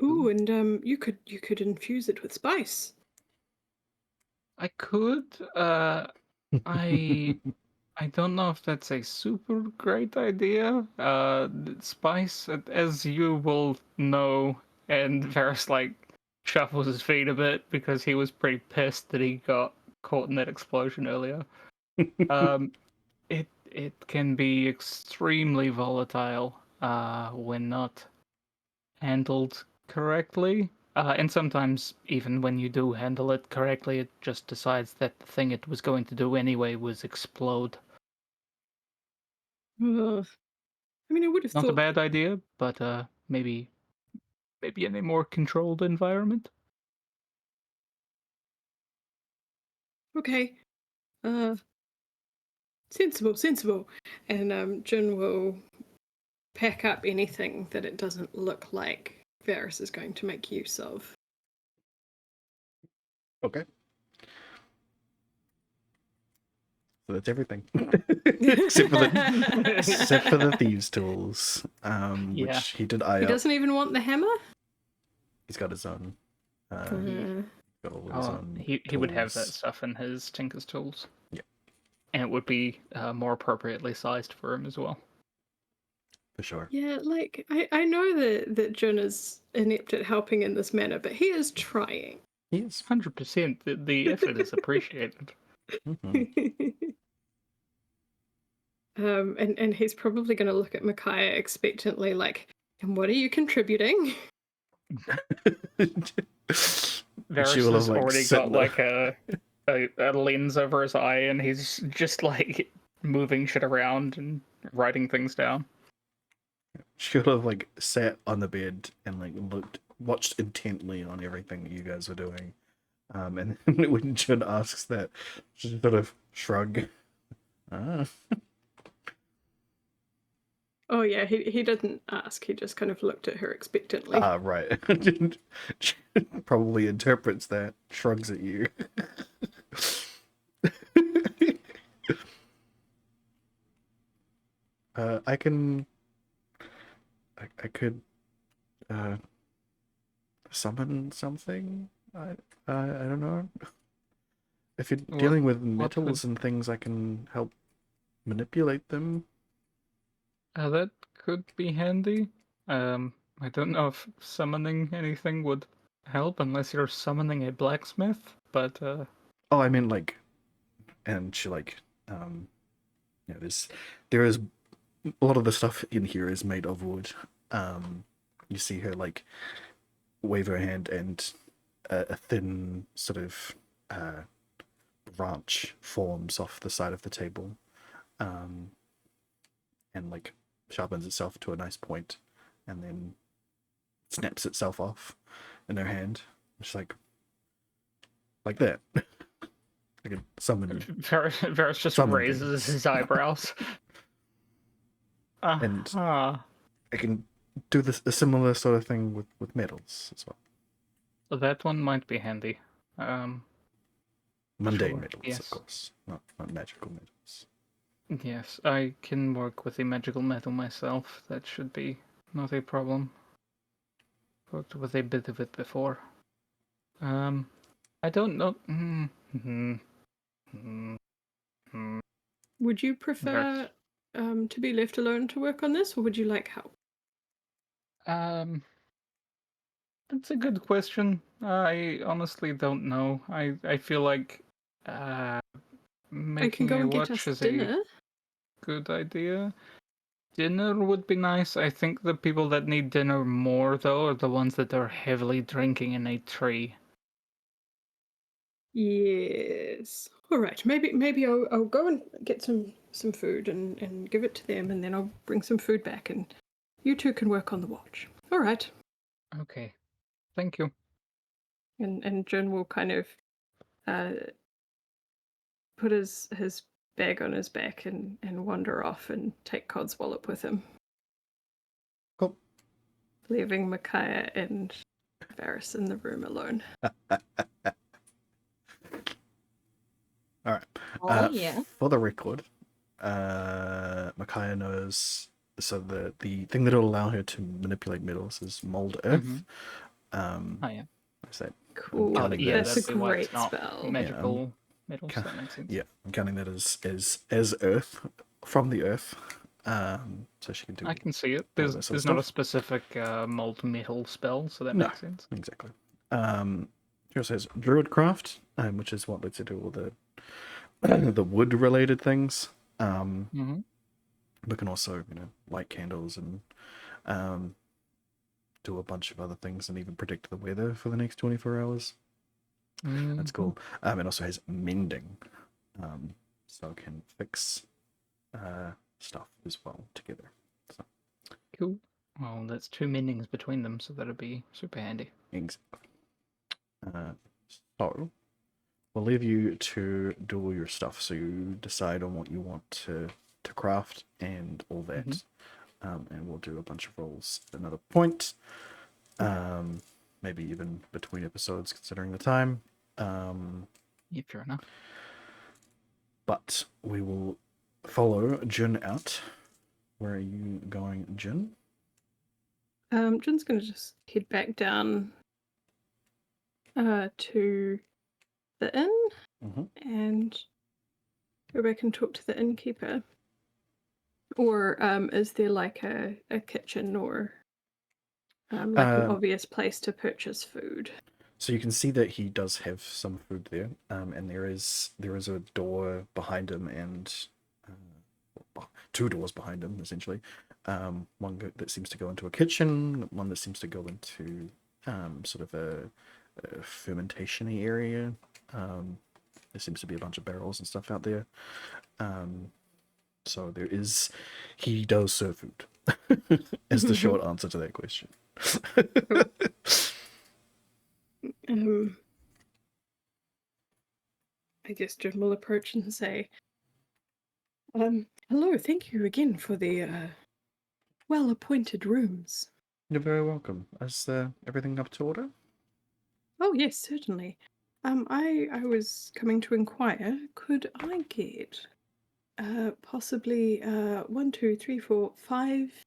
Ooh, and you could infuse it with spice. I could. I don't know if that's a super great idea. Spice, as you will know, and Varys like shuffles his feet a bit because he was pretty pissed that he got caught in that explosion earlier. Um, it can be extremely volatile when not handled correctly. And sometimes, even when you do handle it correctly, it just decides that the thing it was going to do anyway was explode. Ugh. I mean, I would have Not a thought. bad idea, but maybe in a more controlled environment. Okay. Sensible. And Jin will pack up anything that it doesn't look like Varys is going to make use of. Okay. So that's everything. except for the thieves' tools. Yeah. Which he did eye He up. doesn't even want the hammer? He's got his own. Uh, Got all his own He would have that tools. stuff in his Tinker's tools. Yeah. And it would be more appropriately sized for him as well. For sure. yeah, like I know that Jin is inept at helping in this manner, but he is trying. He is. 100%. The effort is appreciated. Mhm. And he's probably going to look at Micaiah expectantly, like, and what are you contributing? She Varys will has have, already sit got like a lens over his eye, and he's just like moving shit around and writing things down. She would have sat on the bed and watched intently on everything that you guys were doing. And then when Jin asks that, she sort of shrug. Ah. Oh yeah, he didn't ask. He just kind of looked at her expectantly. Right. Probably interprets that, shrugs at you. I could summon something. I don't know. If you're dealing with metals and things, I can help manipulate them. That could be handy. I don't know if summoning anything would help unless you're summoning a blacksmith, but Oh, I mean and she there is a lot of the stuff in here is made of wood. You see her wave her hand, and a thin sort of branch forms off the side of the table, and sharpens itself to a nice point, and then snaps itself off in her hand. Just like that. I can summon. Varys just Summon raises things. his eyebrows. And Ah, I can do a similar sort of thing with metals as well. that one might be handy. Mundane Sure, metals, yes. of course, not magical metals. Yes, I can work with the magical metal myself. That should be not a problem. Worked with a bit of it before. I don't know. Would you prefer to be left alone to work on this, or would you like help? That's a good question. I honestly don't know. I feel like I can making go a and get watch us is dinner. a good idea. Dinner would be nice. I think the people that need dinner more though are the ones that are heavily drinking in a tree. Yes. All right. Maybe I'll go and get some food and give it to them, and then I'll bring some food back, and you two can work on the watch. All right. Okay. Thank you. And Jin will kind of put his bag on his back and wander off and take Codswallop with him. Cool. Leaving Micaiah and Varys in the room alone. All right. Oh yeah. For the record, Kaya knows. So the thing that will allow her to manipulate metals is mold earth. Oh yeah. Is that Cool. counting yeah, That's a that'd be why it's great not spell. magical metals. ca- That makes sense. yeah, I'm counting that as earth from the earth. So she can do I can see it. all There's that sort of not a stuff. specific mold metal spell, so that No. makes sense. Exactly. She also has Druidcraft, which is what lets her do all the the wood related things. Mm-hmm. We can also, light candles and do a bunch of other things and even predict the weather for the next 24 hours. That's cool. It also has mending, so it can fix stuff as well together. So Cool. Well, that's 2 mendings between them, so that'd be super handy. exactly. So we'll leave you to do all your stuff. So you decide on what you want to craft and all that. And we'll do a bunch of rolls at another point. Maybe even between episodes, considering the time. Yeah, fair enough. But we will follow Jin out. Where are you going, Jin? Jin's gonna just head back down to the inn and go back and talk to the innkeeper. Or is there like a kitchen or like an obvious place to purchase food? So you can see that he does have some food there, and there is a door behind him and 2 doors behind him, essentially. One that seems to go into a kitchen, one that seems to go into sort of a fermentation-y area. There seems to be a bunch of barrels and stuff out there. So he does serve food, is the short answer to that question. I guess Jin will approach and say, hello, thank you again for the well-appointed rooms. You're very welcome. Is everything up to order? Oh, yes, certainly. I was coming to inquire, could I get possibly 1, 2, 3, 4, 5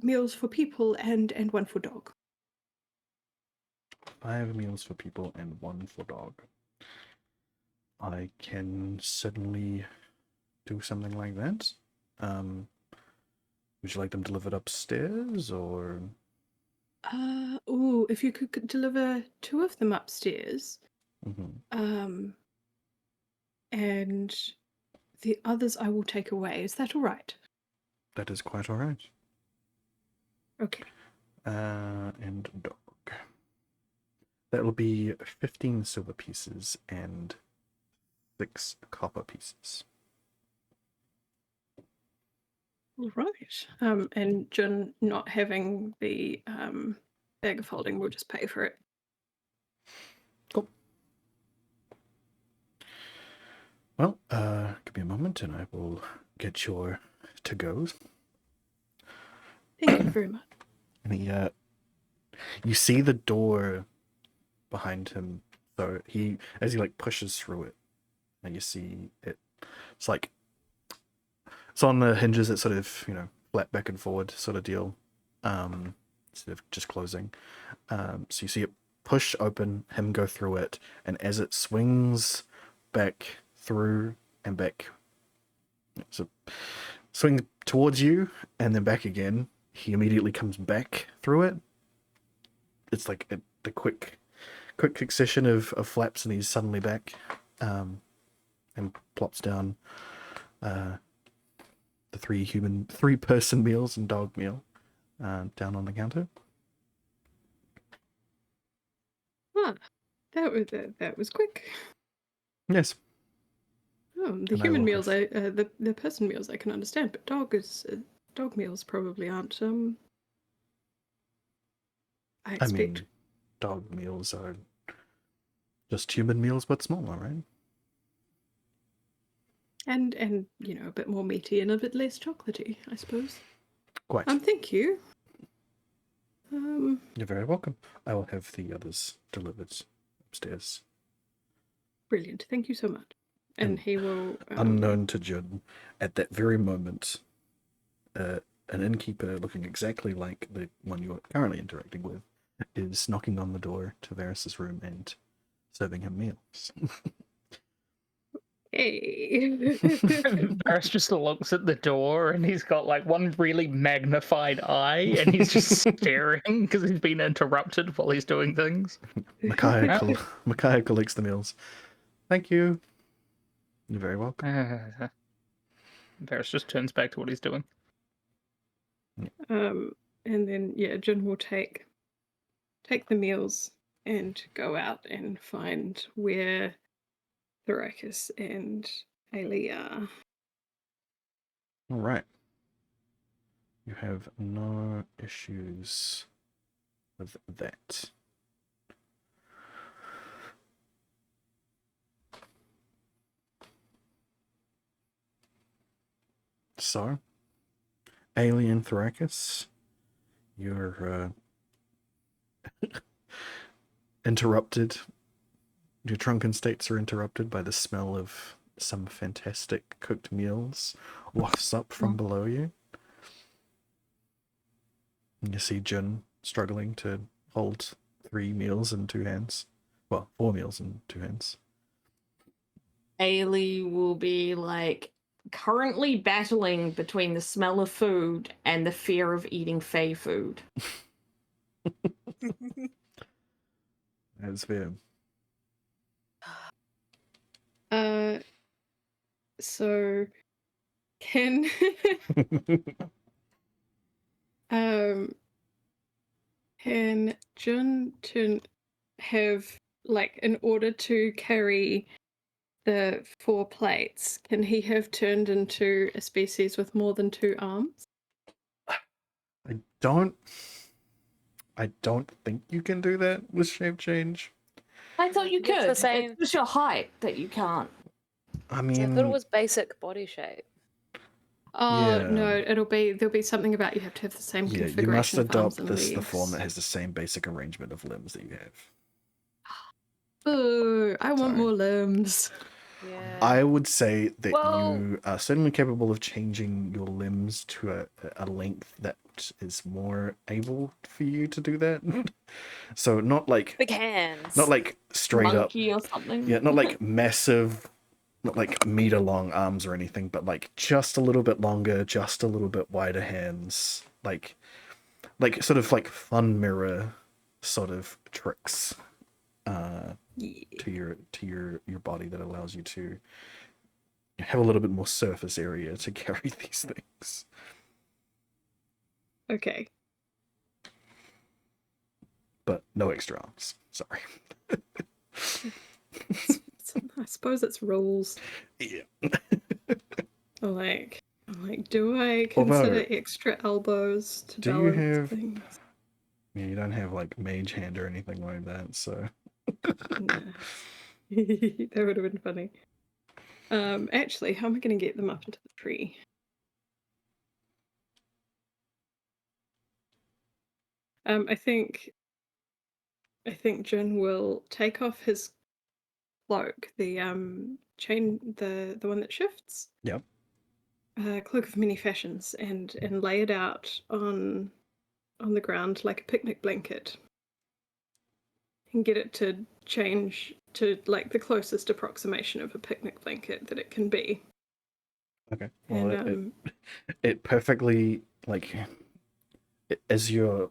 meals for people and 1 for dog? 5 meals for people and 1 for dog. I can certainly do something like that. Would you like them delivered upstairs, or? If you could deliver 2 of them upstairs, and the others I will take away. Is that all right? That is quite all right. Okay. And dog. That will be 15 silver pieces and 6 copper pieces. All right. And Jin, not having the bag of holding, will just pay for it. Cool. Well, give me a moment and I will get your to-goes. Thank you very much. And you see the door behind him, so as he like pushes through it, and you see it's like it's on the hinges. It's sort of flat back and forward sort of deal, instead of just closing. So you see it push open, him go through it, and as it swings back through and back, so swing towards you and then back again, he immediately comes back through it. It's like the quick succession of flaps, and he's suddenly back, and plops down the 3-person meals and dog meal down on the counter. Ah, that was quick. Yes. Oh, the And I human will meals, the person meals I can understand, but dog meals probably aren't. I I expect. mean, dog meals are just human meals, but smaller, right? And a bit more meaty and a bit less chocolatey, I suppose. Quite. Thank you. You're very welcome. I will have the others delivered upstairs. Brilliant. Thank you so much. And he will Unknown to Jun, at that very moment, an innkeeper looking exactly like the one you're currently interacting with is knocking on the door to Varys's room and serving him meals. Hey. Varys just looks at the door and he's got like one really magnified eye and he's just staring because he's been interrupted while he's doing things. Micaiah collects the meals. Thank you. You're very welcome. Varys just turns back to what he's doing. And then Jin will take the meals and go out and find where Thoracus and Ailey are. All right. You have no issues with that. So, Alien Thoracus, you're interrupted. Your drunken states are interrupted by the smell of some fantastic cooked meals wafts up from below you. And you see Jin struggling to hold 3 meals in 2 hands. Well, 4 meals in 2 hands. Ailey will be like currently battling between the smell of food and the fear of eating Fey food. That's fair. So can can Jun have, like, in order to carry the 4 plates, can he have turned into a species with more than 2 arms? I don't think you can do that with shape change. I thought you It's the could. same- It's just your height that you can't. I So mean, I thought it was basic body shape. Oh Yeah. no, there'll be something about you have to have the same yeah, configuration you must of arms adopt and the legs. form that has the same basic arrangement of limbs that you have. Ooh, I want Sorry. more limbs. Yeah. I would say that Well- you are certainly capable of changing your limbs to a length that is more able for you to do that. So not like Big hands. straight up, Monkey or something. yeah, not like massive, not like meter long arms or anything, but like just a little bit longer, just a little bit wider hands, like sort of like fun mirror sort of tricks. Yeah. To your body that allows you to have a little bit more surface area to carry these things. Okay. But no extra arms. Sorry. I suppose it's rules. Yeah. I'm like, do I consider Although, extra elbows to do you balance have- things? Yeah, you don't have like mage hand or anything like that, so Nah. That would have been funny. Actually, how am I going to get them up into the tree? I think Jin will take off his cloak, the chain, the one that shifts. Yep. Cloak of many fashions, and lay it out on the ground like a picnic blanket, and get it to change to like the closest approximation of a picnic blanket that it can be. okay. Well, And it perfectly as you're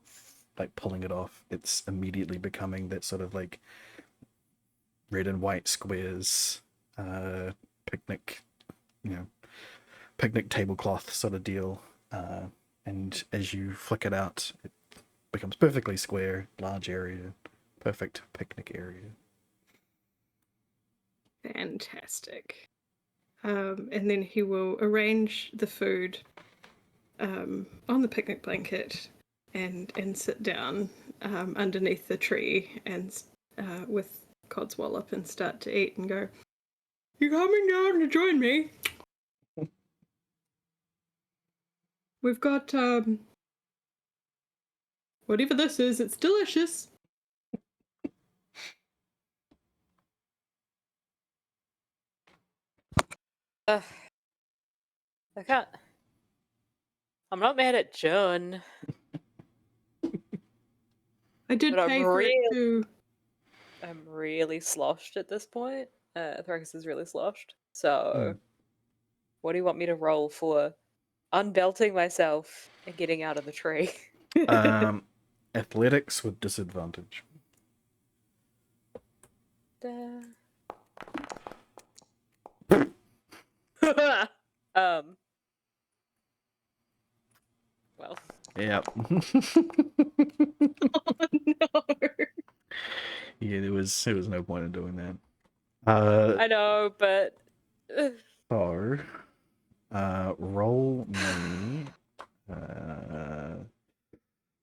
like pulling it off, it's immediately becoming that sort of like red and white squares, picnic, picnic tablecloth sort of deal. And as you flick it out, it becomes perfectly square, large area, perfect picnic area. fantastic. And then he will arrange the food on the picnic blanket and sit down underneath the tree and with Codswallop and start to eat and go, "You coming down to join me? We've got whatever this is, it's delicious." I can't. I'm not mad at June. I did But I'm pay for it too. I'm really sloshed at this point. Thrax is really sloshed. So, what do you want me to roll for unbelting myself and getting out of the tree? Athletics with disadvantage. Well, Yep. Oh no. Yeah, there was no point in doing that. I know, but So, roll me.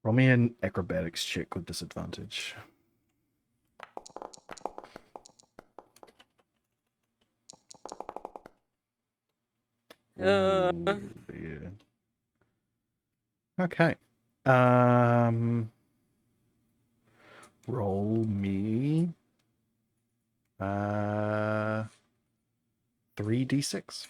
Roll me an acrobatics check with disadvantage. Uh. Ooh, yeah. Okay. Roll me 3d6.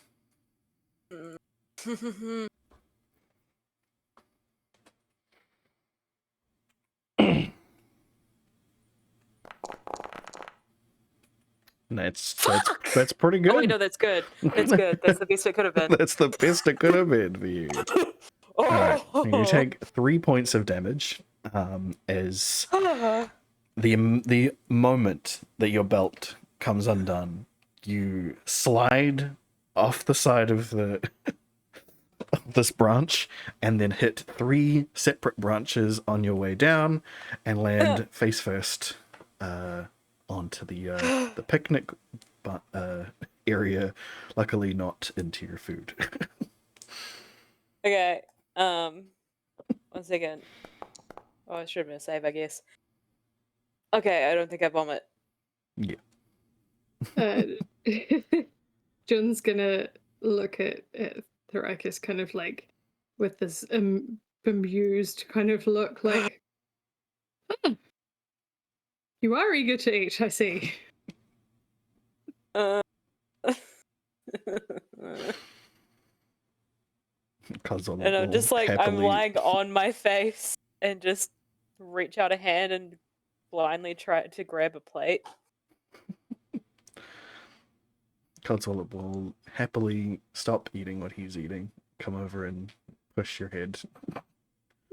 That's pretty good. Oh wait, no, that's good. That's good. That's the best it could have been. That's the best it could have been for you. Oh. Alright, you take 3 points of damage as the moment that your belt comes undone, you slide off the side of the of this branch and then hit 3 separate branches on your way down and land face first onto the picnic area, luckily not into your food. Okay. 1 second. Oh, I should have been a save, I guess. Okay, I don't think I vomit. Yeah. John's gonna look at Thoracus kind of like with this bemused kind of look, like, "Ah, you are eager to eat, I see." Uh, and I'm just like, I'm lying on my face and just reach out a hand and blindly try to grab a plate. Consulate will happily stop eating what he's eating, come over and push your head.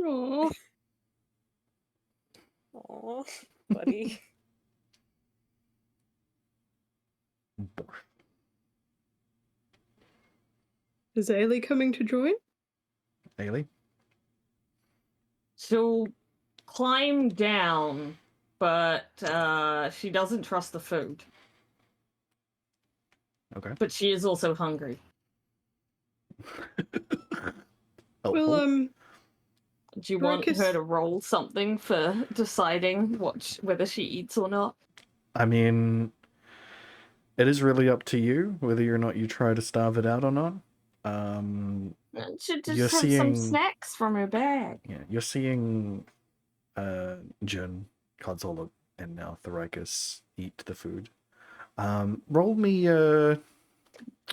Aww. Aw, buddy. Is Ailey coming to join? Ailey? She'll climb down, but she doesn't trust the food. Okay. But she is also hungry. Well, Do you want her Thoracus- to roll something for deciding whether she eats or not? I mean, it is really up to you whether or not you try to starve it out or not. She You're just have some seeing- snacks from her bag. Yeah, you're seeing Jin, Consola, and now Thoracus eat the food. Roll me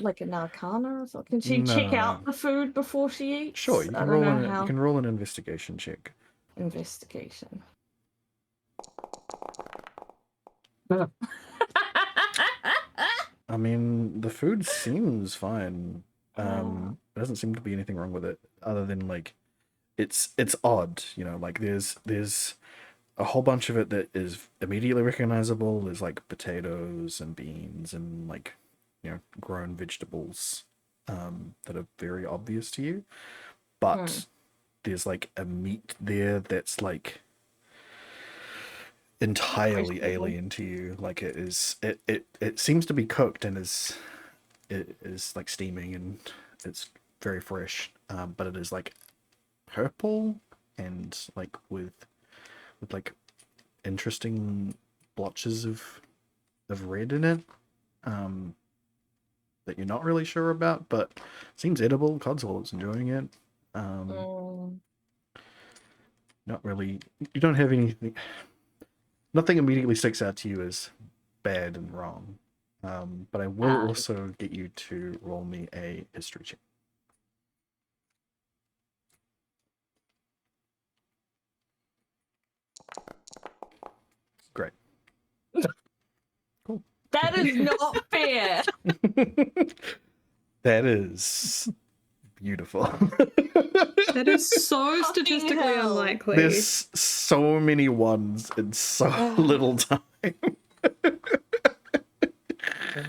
Like an arcana or something. Can she check No. out the food before she eats? sure, you I can don't roll know you how. can roll an investigation check. Investigation. I mean, the food seems fine. There doesn't seem to be anything wrong with it, other than like it's odd, you know, like there's a whole bunch of it that is immediately recognizable. There's like potatoes and beans and like, you know, grown vegetables that are very obvious to you. But there's like a meat there that's like entirely alien to you. Like it seems to be cooked and it is like steaming and it's very fresh, but it is like purple and like with like interesting blotches of red in it, that you're not really sure about, but seems edible. Codswall is enjoying it. Not really. You don't have anything. Nothing immediately sticks out to you as bad and wrong. But I will also get you to roll me a history check. Great. Cool. That is not fair. That is beautiful. That is so Fucking statistically hell. unlikely. There's so many ones in so little time.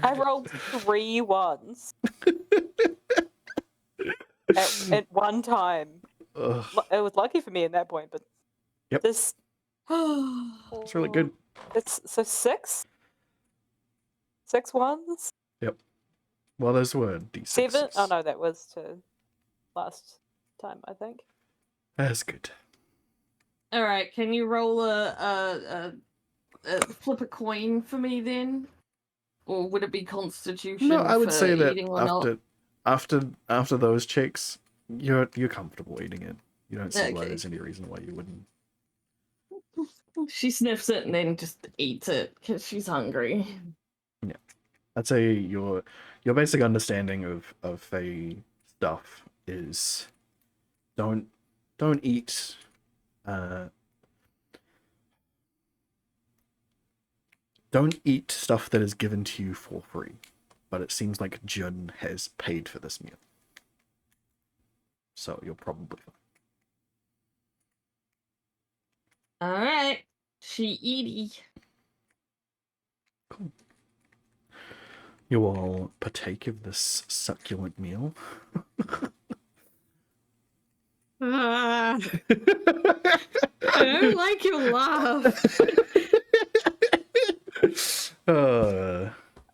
I rolled 3 ones at one time. Ugh, It was lucky for me at that point, but Yep. this it's really good. It's so 6 ones. Well, those were D6s. 7. Oh no, that was to last time, I think. That's good. All right, can you roll a flip a coin for me then, or would it be Constitution? No, I would for say that eating or not? after those checks, you're comfortable eating it. You don't see why Okay. there's any reason why you wouldn't. She sniffs it and then just eats it because she's hungry. I'd say your basic understanding of Fae stuff is don't eat don't eat stuff that is given to you for free. But it seems like Jun has paid for this meal. So you're probably fine. All right, she eaty. Cool. You all partake of this succulent meal. I don't like your laugh.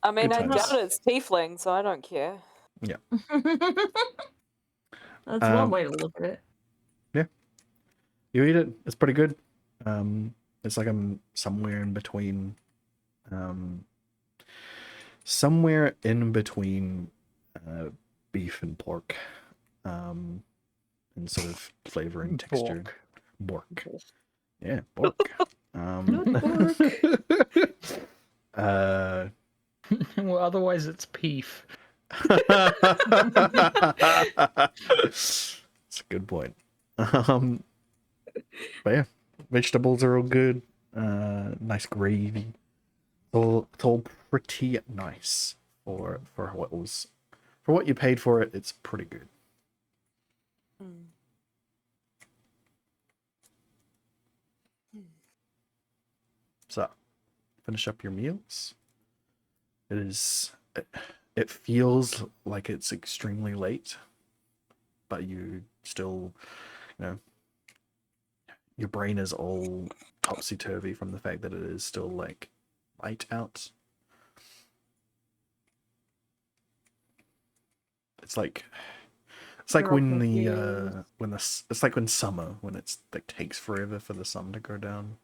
I mean, Good I times. doubt it's tiefling, so I don't care. That's one way to look at it. You eat it. It's pretty good. It's like I'm somewhere in between beef and pork, in sort of flavor and texture. Bork. Yeah, pork. Not pork. Well, otherwise it's peef. That's a good point. But yeah, vegetables are all good. Nice gravy. It's all pretty nice for what you paid for it. It's pretty good. So, finish up your meals. It feels like it's extremely late, but you still, your brain is all topsy-turvy from the fact that it is still like light out. It's like You're all when confused. it's like when summer, when it's like takes forever for the sun to go down.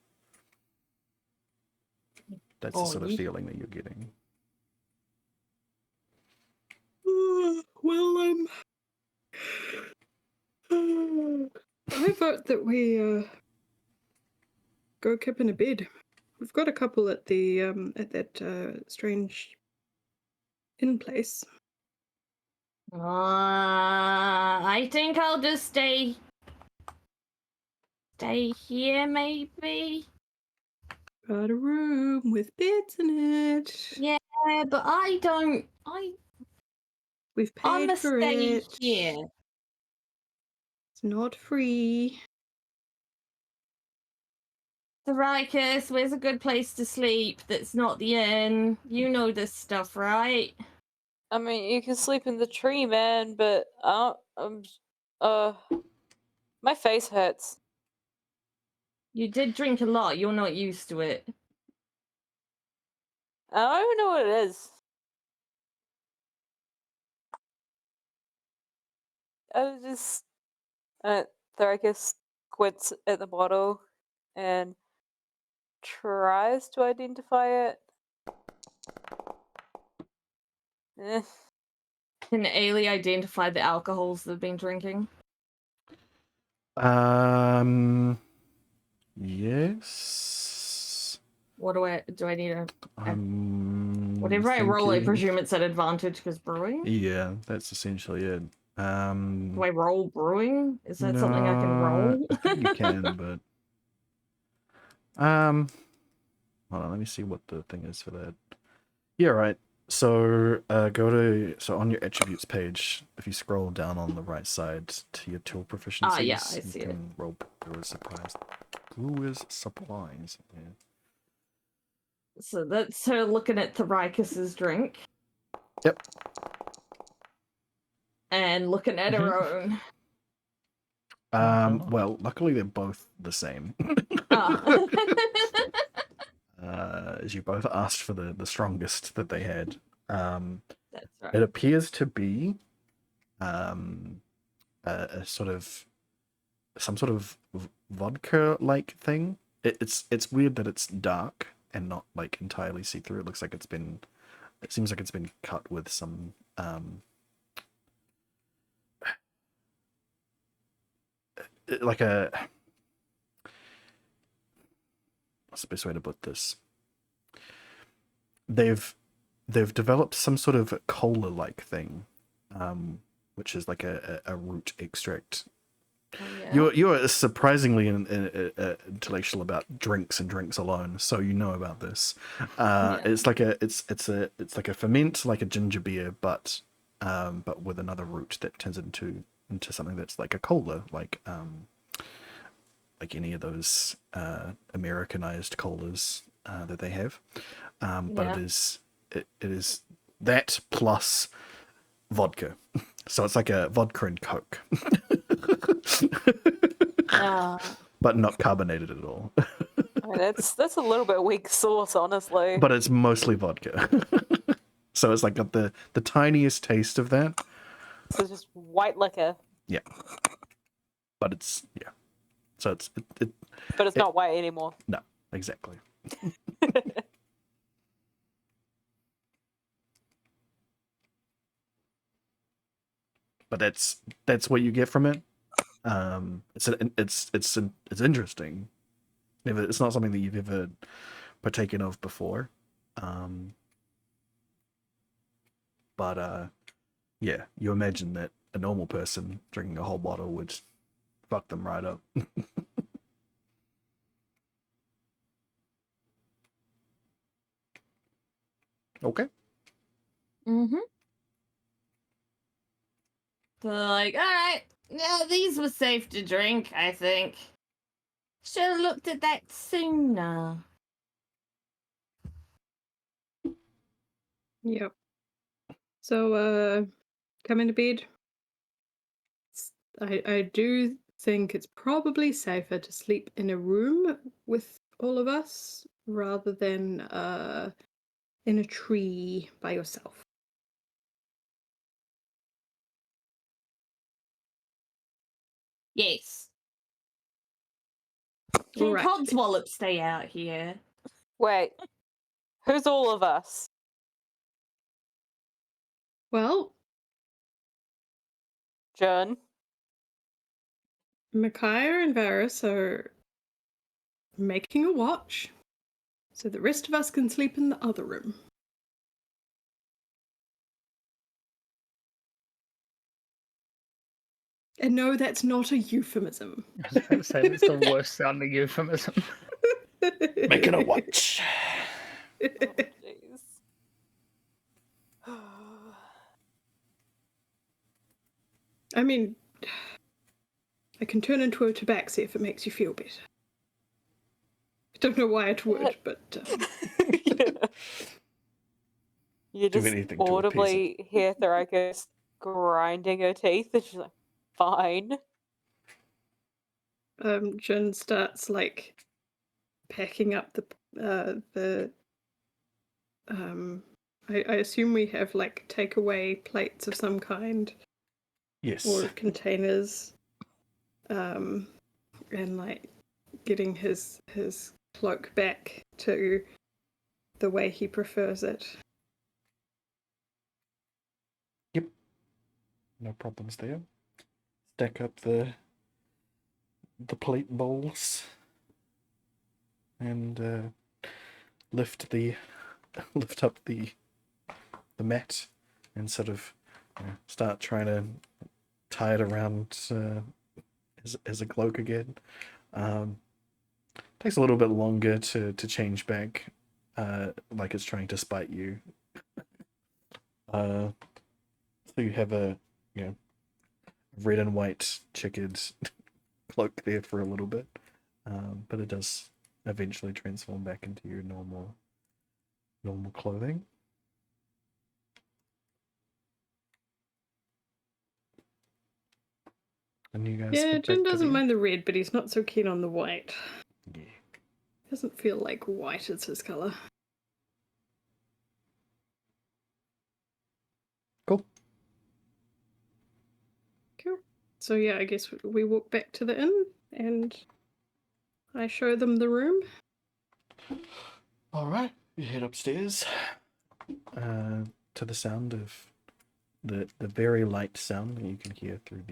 That's the sort of feeling that you're getting. Well, I vote that we go kip in a bed. We've got a couple at the at that strange inn place. I think I'll just stay here, maybe. Got a room with beds in it. Yeah, but We've I'm paid gonna for stay it. here. It's not free. Tharicus, where's a good place to sleep that's not the inn? You know this stuff, right? I mean, you can sleep in the tree, man, but my face hurts. You did drink a lot. You're not used to it. I don't even know what it is. I was just Tharicus quits at the bottle and tries to identify it. Can Ailey identify the alcohols they've been drinking? Yes. What do I need to? Whatever I roll, I thinking. presume it's at advantage because brewing. Yeah, that's essentially it. Do I roll brewing? Is that something I can No, roll? I think you can, but hold on, let me see what the thing is for that. Yeah, right. So on your attributes page, if you scroll down on the right side to your tool proficiencies, yeah, I see you it. can roll brewer's supplies. Brewer's supplies. Yeah. So that's her looking at Tharikas's drink. Yep. And looking at her own. Well, luckily they're both the same. Ah. As you both asked for the strongest that they had. That's right. It appears to be a sort of some sort of vodka-like thing. It's weird that it's dark and not like entirely see-through. It looks like it seems like it's been cut with some like a, what's the best way to put this? They've developed some sort of cola-like thing, which is like a root extract. Oh, yeah. You're surprisingly intellectual about drinks and drinks alone, so you know about this. It's like a ferment, like a ginger beer, but with another root that turns it into something that's like a cola, like any of those Americanized colas that they have. But Yeah. it is that plus vodka. So it's like a vodka and Coke. But not carbonated at all. I mean, that's a little bit weak sauce, honestly. But it's mostly vodka. So it's like got the tiniest taste of that. So it's just white liquor. Yeah. But it's So But it's not white anymore. No, exactly. But that's what you get from it. It's interesting. It's not something that you've ever partaken of before. But yeah, you imagine that a normal person drinking a whole bottle would fuck them right up. Okay. Mm-hmm. So like, alright, yeah, these were safe to drink, I think. Should have looked at that sooner. Yep. So, coming to bed. I do think it's probably safer to sleep in a room with all of us rather than in a tree by yourself. Yes. Can Right. Codswallop stay out here? Wait, who's all of us? Well, Jern? Micaiah and Varys are making a watch, so the rest of us can sleep in the other room. And no, that's not a euphemism. I was going to say that's the worst sounding euphemism. Making a watch. Oh, jeez. I mean, I can turn into a tabaxi if it makes you feel better. I don't know why it would, but... Yeah. You Do just anything to appease audibly hear Thorikos grinding her teeth, and she's like, fine. Jin starts, like, packing up I assume we have, like, takeaway plates of some kind. Yes. Or containers. And, like, getting his cloak back to the way he prefers it. Yep. No problems there. Stack up the plate bowls and lift up the mat and sort of start trying to tie it around as a cloak again. Takes a little bit longer to change back, like it's trying to spite you. So you have a red and white checkered cloak there for a little bit, but it does eventually transform back into your normal clothing. And you guys Yeah, head Jin back to doesn't the- mind the red, but he's not so keen on the white. Yeah. Doesn't feel like white is his color. Cool. Cool. So yeah, I guess we walk back to the inn and I show them the room. All right, you head upstairs to the sound of the very light sound that you can hear through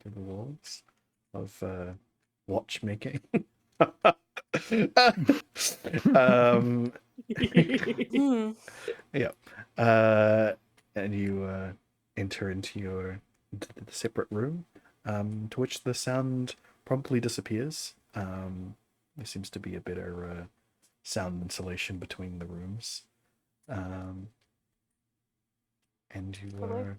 the walls of watchmaking. Hmm. Yeah. And you enter into the separate room, to which the sound promptly disappears. There seems to be a better sound insulation between the rooms. And you Lovely.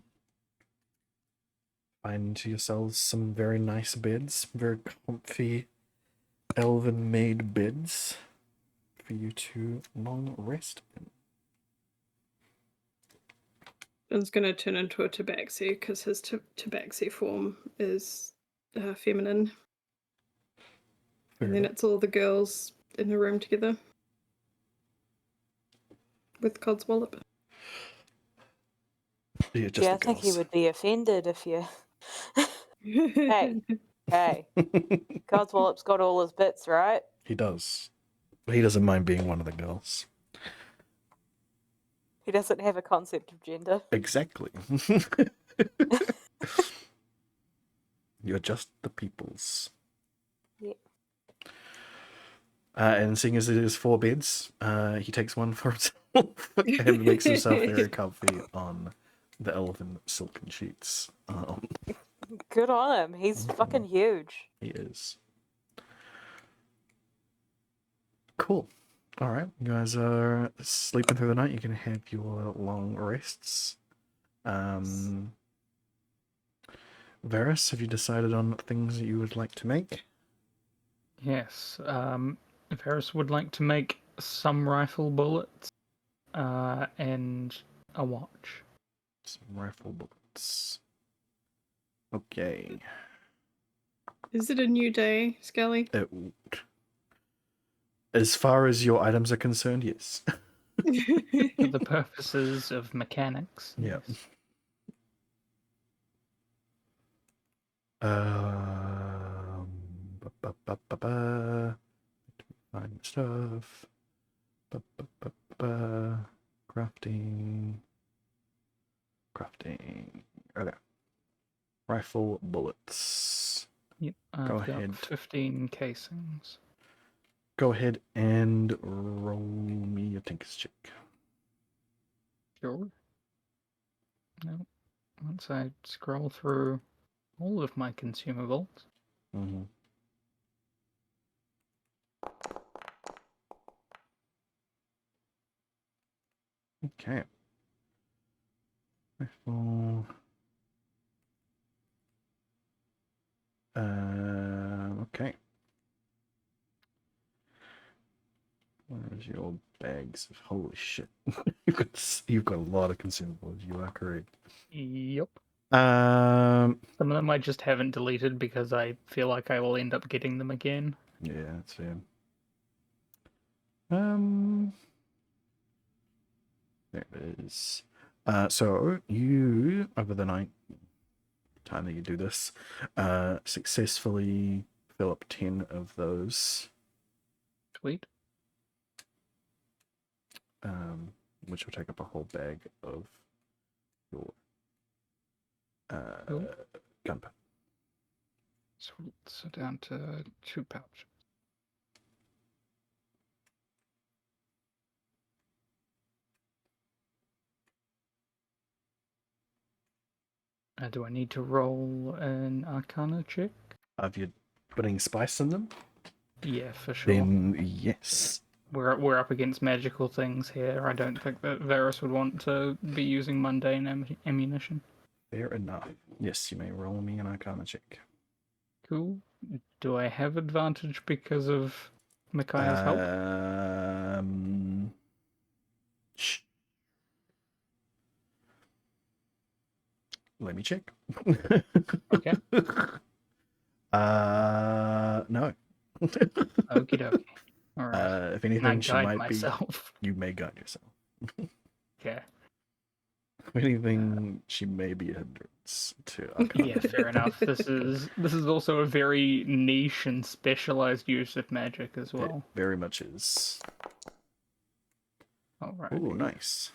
find yourselves some very nice beds, very comfy, elven-made beds for you to long rest in. Jin's gonna turn into a tabaxi because his tabaxi form is feminine. And then it's all the girls in the room together with Codswallop. Yeah, just Yeah, the I think he girls. would be offended if you. Hey, Codswallop's got all his bits, right? He does. But he doesn't mind being one of the girls. He doesn't have a concept of gender. Exactly. You're just the peoples. Yeah. And seeing as it is 4 beds, he takes one for himself and makes himself very comfy on the elven silken sheets. Good on him. He's fucking huge. He is. Cool. All right, you guys are sleeping through the night. You can have your long rests. Varys, have you decided on things that you would like to make? Yes. Varys would like to make some rifle bullets and a watch. Some rifle bullets. Okay. Is it a new day, Scully? As far as your items are concerned, yes. For the purposes of mechanics. Yep. Yes. Find stuff. Crafting. Okay. Rifle bullets. Yep. I've Go got ahead. 15 casings. Go ahead and roll me a Tinker's check. Sure. No. Once I scroll through all of my consumables. Mm-hmm. Okay. Rifle. Okay. Where's your bags of holy shit? you've got a lot of consumables. You are correct. Yep. Um. Some of them I just haven't deleted because I feel like I will end up getting them again. Yeah, that's fair. There it is. So you over the night time that you do this, successfully fill up 10 of those. Sweet. Which will take up a whole bag of your Cool. gunpowder. Sweet. So down to 2 pouches. Do I need to roll an Arcana check? Have you putting spice in them? Yeah, for sure. Then yes. We're up against magical things here. I don't think that Varus would want to be using mundane ammunition. Fair enough. Yes, you may roll me an Arcana check. Cool. Do I have advantage because of Micaiah's help? Shh. Let me check. Okay. No. Okie dokie. All right. If And I anything, she guide might myself. be. You may guide yourself. Okay. If anything, she may be a hindrance to Yeah, fair enough. This is also a very niche and specialized use of magic as It well. very much is. All right. Oh, nice.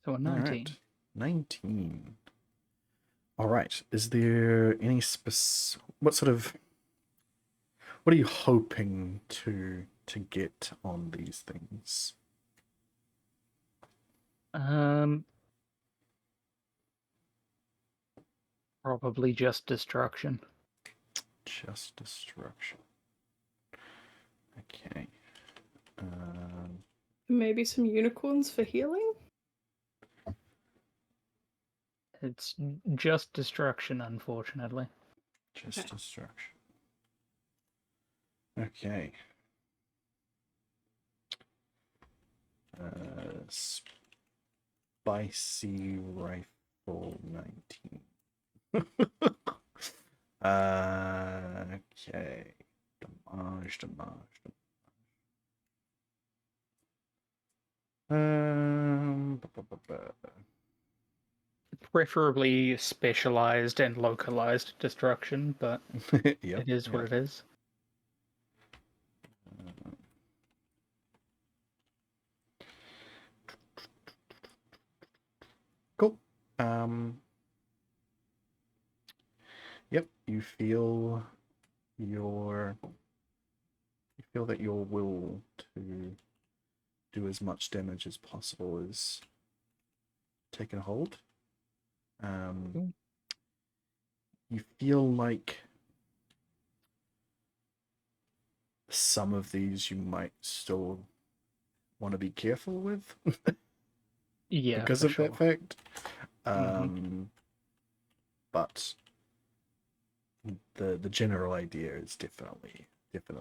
So a 19. All right. 19. All right. Is there any what are you hoping to get on these things? Probably just destruction. Just destruction. Okay. Maybe some unicorns for healing? It's just destruction, unfortunately. Just Okay. destruction. Okay. Spicy rifle 19. Okay. Damage. Preferably specialized and localized destruction, but Yep, it is what it is. Cool. Yep, you feel that your will to do as much damage as possible is taken hold. Cool. You feel like some of these you might still want to be careful with Yeah, because for of sure. that fact. Mhm. But the general idea is definitely taken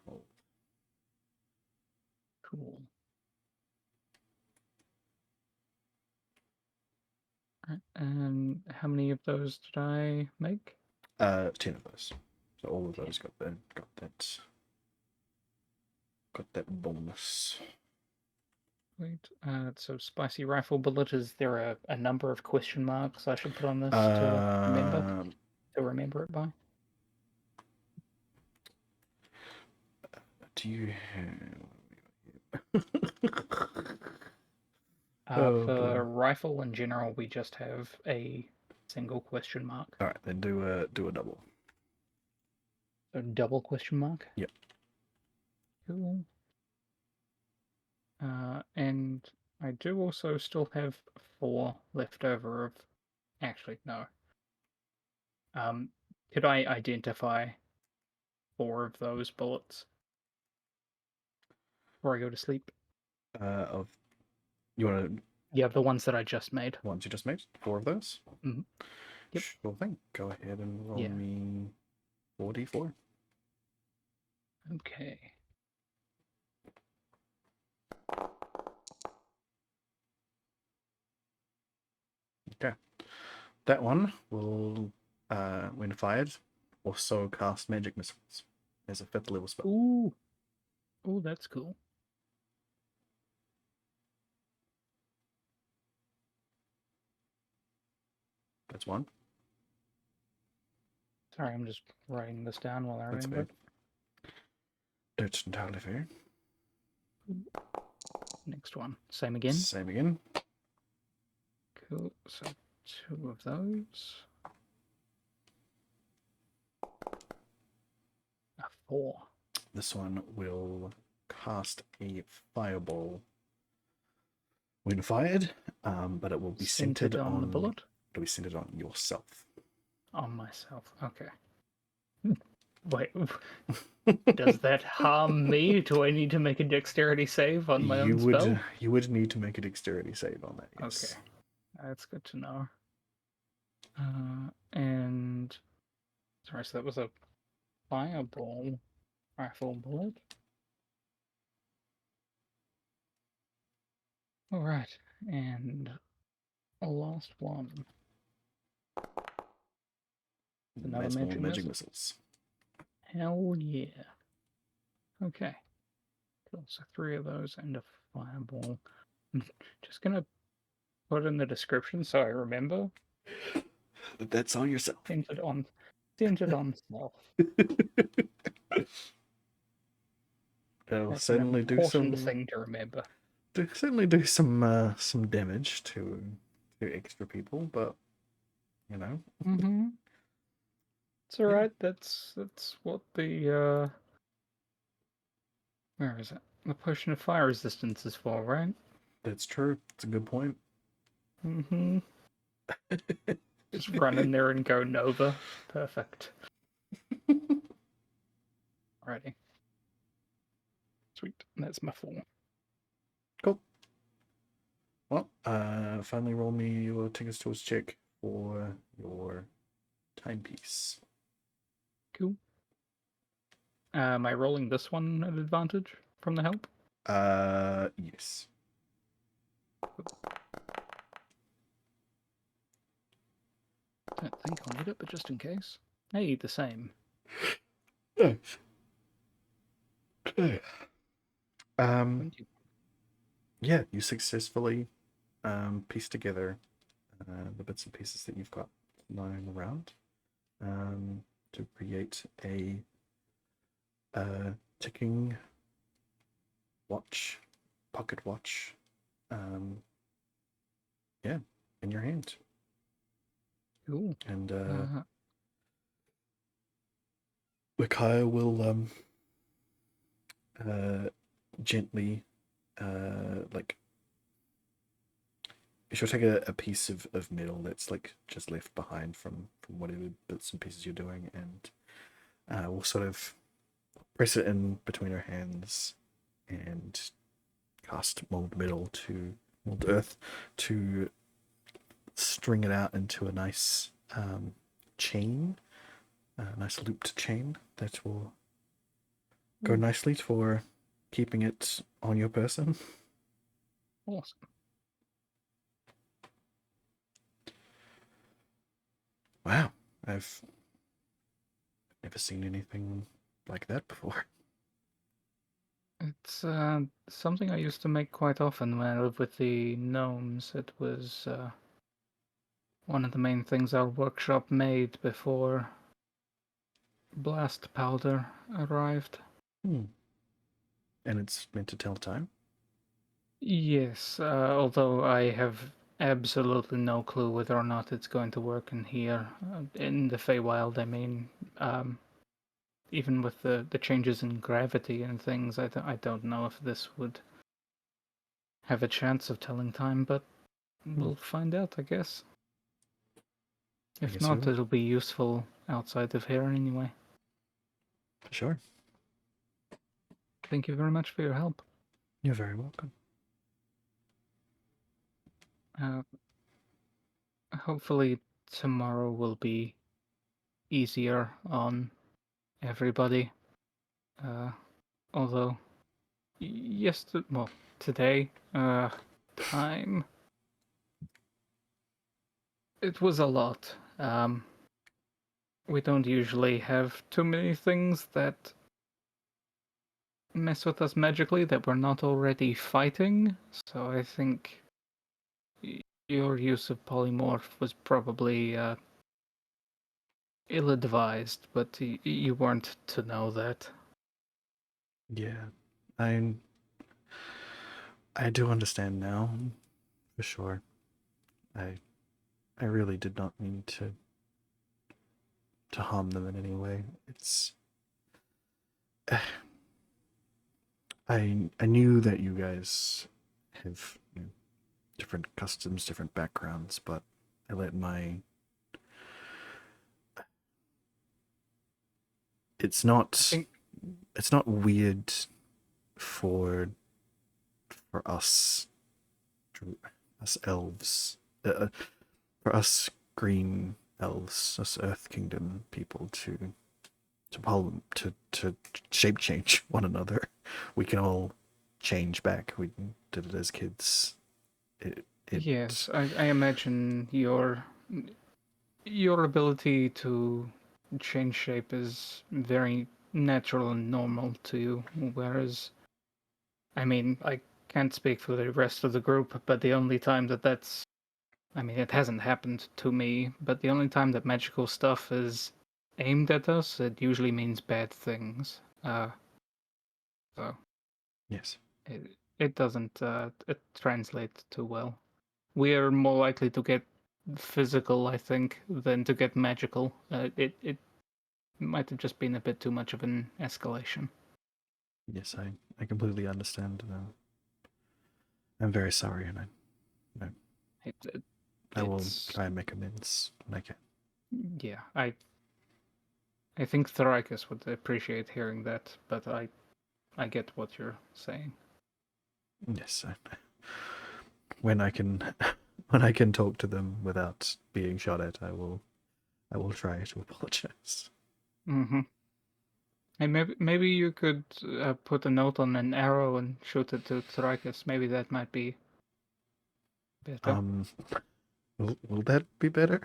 hold. Cool. And how many of those did I make? 10 of those. So all of those got that bonus. Wait, so spicy rifle bullet, is there a number of question marks I should put on this to remember it by? Do you have... For boy. rifle in general, we just have a single question mark. All right, then do a double. So double question mark? Yep. Cool. And I do also still have 4 left over of... Actually, no. Could I identify 4 of those bullets before I go to sleep? Of you want to... Yeah, the ones that I just made. Ones you just made? 4 of those? Mhm. Yep. Sure thing. Go ahead and roll Yeah. me 4d4. Okay. Okay. That one will, when fired, also cast magic missiles as a 5th level spell. Ooh. Ooh, that's cool. That's one. Sorry, I'm just writing this down while I That's remember fair. That's entirely fair. it. Next one. Same again. Same again. Cool. So 2 of those. A 4. This one will cast a fireball when fired, but it will be centered on the bullet? It'll be centered on yourself. On myself. Okay. Wait. Does that harm me? Do I need to make a dexterity save on my own spell? You would need to make a dexterity save on that. Yes. Okay. That's good to know. And sorry, so that was a fireball rifle bullet. All right, and a last one. Another That's more magic missile? missiles. Hell yeah. Okay. Cool. So 3 of those and a fireball. I'm just gonna put in the description so I remember. That's on yourself. Centered on self. It'll That's certainly an do important some thing to remember. some damage to extra people, but you know. Mm-hmm. It's alright, that's what the where is it? The potion of fire resistance is for, right? That's true. It's a good point. Mm-hmm. Just run in there and go Nova. Perfect. Alrighty. Sweet. That's my 4. Cool. Well, finally roll me your tickets tools check for your timepiece. Cool. Am I rolling this one at advantage from the help? Yes. Don't think I'll need it, but just in case. Hey, the same. Nice. Okay. 20. Yeah, you successfully pieced together the bits and pieces that you've got lying around to create a ticking pocket watch, yeah, in your hand. Cool. And Micaiah will gently like she'll take a piece of metal that's like just left behind from whatever bits and pieces you're doing, and we'll sort of press it in between her hands and cast mold earth to string it out into a nice chain, a nice looped chain that will go nicely for keeping it on your person. Awesome. Wow, I've never seen anything like that before. It's something I used to make quite often when I lived with the gnomes. It was one of the main things our workshop made before blast powder arrived. And it's meant to tell time? Yes, although I have absolutely no clue whether or not it's going to work in here. In the Feywild, I mean, even with the changes in gravity and things, I don't know if this would have a chance of telling time, but we'll find out, I guess. If guess not, we will. it'll be useful outside of here anyway. Sure. Thank you very much for your help. You're very welcome. Hopefully tomorrow will be easier on everybody. Although, today, time, it was a lot. We don't usually have too many things that mess with us magically that we're not already fighting, so I think your use of polymorph was probably ill-advised, but you weren't to know that. Yeah, I do understand now, for sure. I really did not mean to harm them in any way. It's I knew that you guys have different customs, different backgrounds, but I let my... It's not... think- It's not weird for us elves, for us green elves, us Earth Kingdom people to shape change one another. We can all change back. We did it as kids. Yes, I imagine your ability to change shape is very natural and normal to you, whereas, I mean, I can't speak for the rest of the group, but the only time that's, I mean, it hasn't happened to me, but the only time that magical stuff is aimed at us, it usually means bad things. So Yes. it doesn't it translate too well. We are more likely to get physical, I think, than to get magical. It might have just been a bit too much of an escalation. Yes, I completely understand. I'm very sorry, and I will try and make amends when I can. Yeah, I think Thoricus would appreciate hearing that, but I get what you're saying. Yes, when I can when I can talk to them without being shot at, I will try to apologize. Mm-hmm. And maybe you could put a note on an arrow and shoot it to Thoricus. Maybe that might be better. Will that be better?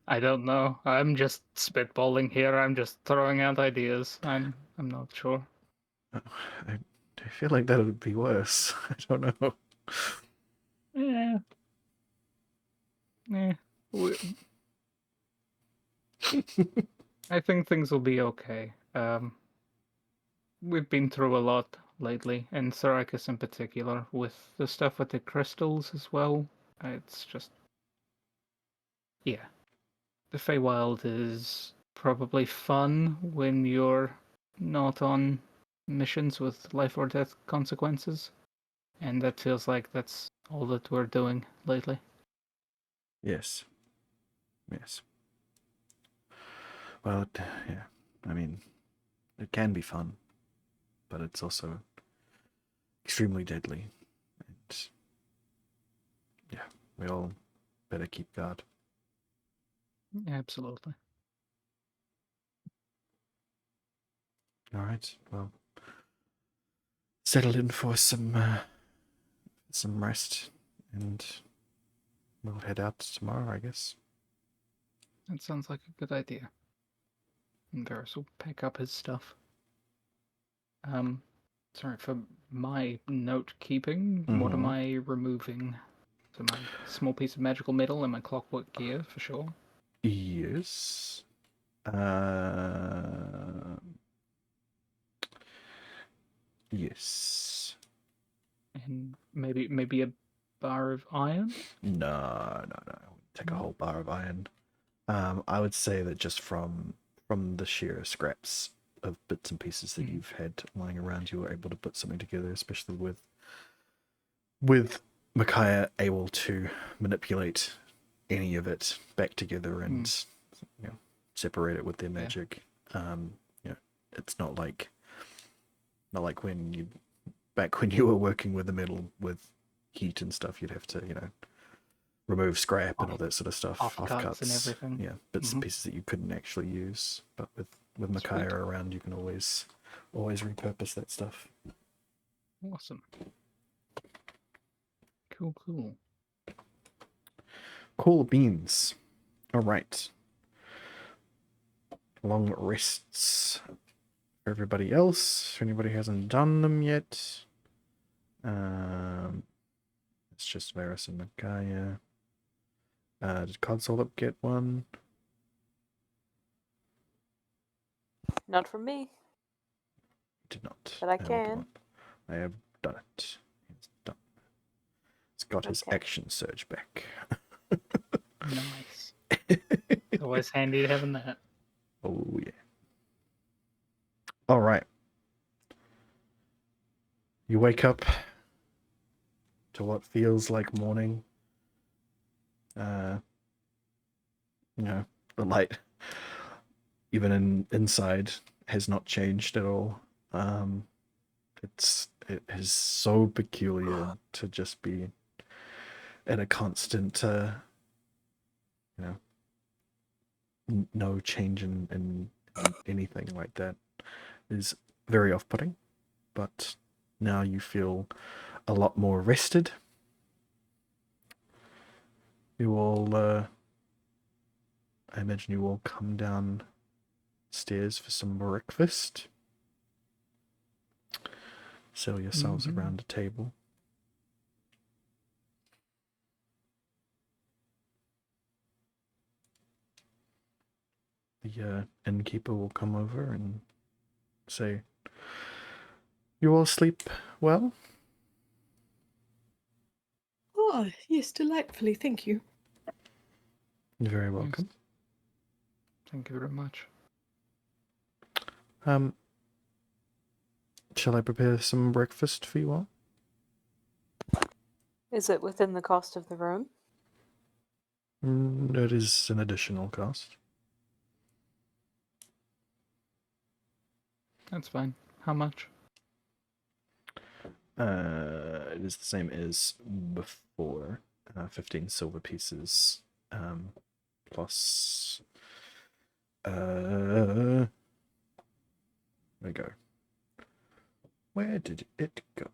I don't know. I'm just spitballing here. I'm just throwing out ideas. I'm not sure. I feel like that would be worse. I don't know. Yeah. Yeah. I think things will be okay. We've been through a lot lately, and Thoricus in particular, with the stuff with the crystals as well. It's just, yeah. The Feywild is probably fun when you're not on missions with life or death consequences, and that feels like that's all that we're doing lately. Yes. Yes. Well, yeah. I mean, it can be fun, but it's also extremely deadly. And yeah, we all better keep guard. Absolutely. All right. Well, settle in for some rest, and we'll head out tomorrow, I guess. That sounds like a good idea. And Varys will pick up his stuff. Sorry, for my note keeping, what am I removing? So my small piece of magical metal and my clockwork gear, for sure. Yes. Yes. And maybe a bar of iron? No. Take a whole bar of iron. I would say that just from the sheer scraps of bits and pieces that you've had lying around, you were able to put something together, especially with Micaiah able to manipulate any of it back together and separate it with their magic. It's not like when you were working with the metal with heat and stuff, you'd have to remove scrap and all that sort of stuff, Offcuts and everything. Yeah, bits and pieces that you couldn't actually use. But with Micaiah around, you can always repurpose that stuff. Awesome. Cool. Cool beans. All right. Long rests for everybody else. If anybody hasn't done them yet, it's just Varys and Micaiah. Did Consolip get one? Not from me. Did not. But I can. I have done it. It's done. It's got his action surge back. Nice. Always handy having that. Oh yeah. All right. You wake up to what feels like morning. You know, the light, even inside, has not changed at all. It is so peculiar to just be at a constant, you know, no change in anything like that. It is very off-putting, but now you feel a lot more rested. You all, I imagine you all come downstairs for some breakfast. Settle yourselves around a table. The innkeeper will come over and say, "You all sleep well?" Oh, yes, delightfully, thank you. You're very welcome. Thank you very much. Shall I prepare some breakfast for you all? Is it within the cost of the room? It is an additional cost. That's fine. How much? It is the same as before. 15 silver pieces, plus... There we go. Where did it go?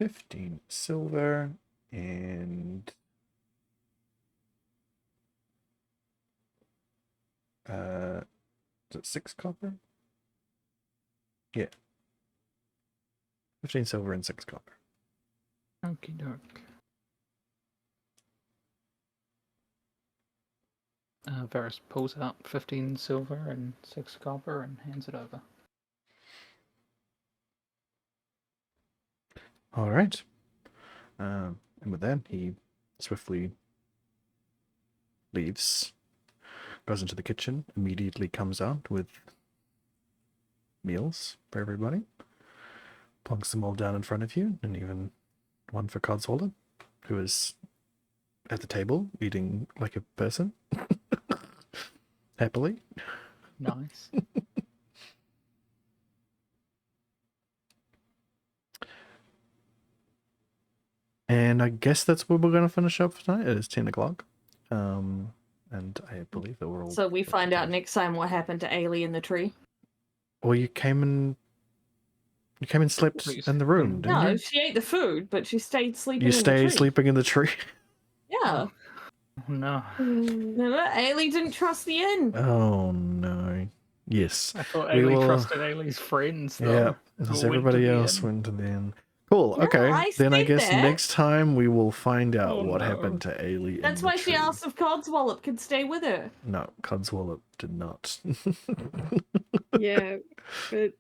$15 silver and is it 6 copper? Yeah. 15 silver and 6 copper. Okie doke. Varus pulls out 15 silver and 6 copper and hands it over. All right. And with that, he swiftly leaves, goes into the kitchen, immediately comes out with meals for everybody, plunks them all down in front of you, and even one for Codswallop, who is at the table eating like a person, happily. Nice. And I guess that's where we're going to finish up for tonight. It is 10 o'clock. And I believe that we're all... So we find out next time what happened to Ailey in the tree. Well, you came and slept Please. in the room, didn't No, you? she ate the food, but she stayed sleeping You in the stayed tree. sleeping in the tree? Yeah. Oh no. Remember, Ailey didn't trust the inn. Oh, no. Yes. I thought We Ailey will- trusted Ailey's friends, though. Yeah, who as went to everybody the else inn. went to the inn. Cool, No, okay. I Then I said guess that. next time we will find out Oh, what no. happened to Ailey That's in the why she tree. asked if Codswallop could stay with her. No, Codswallop did not. Yeah, but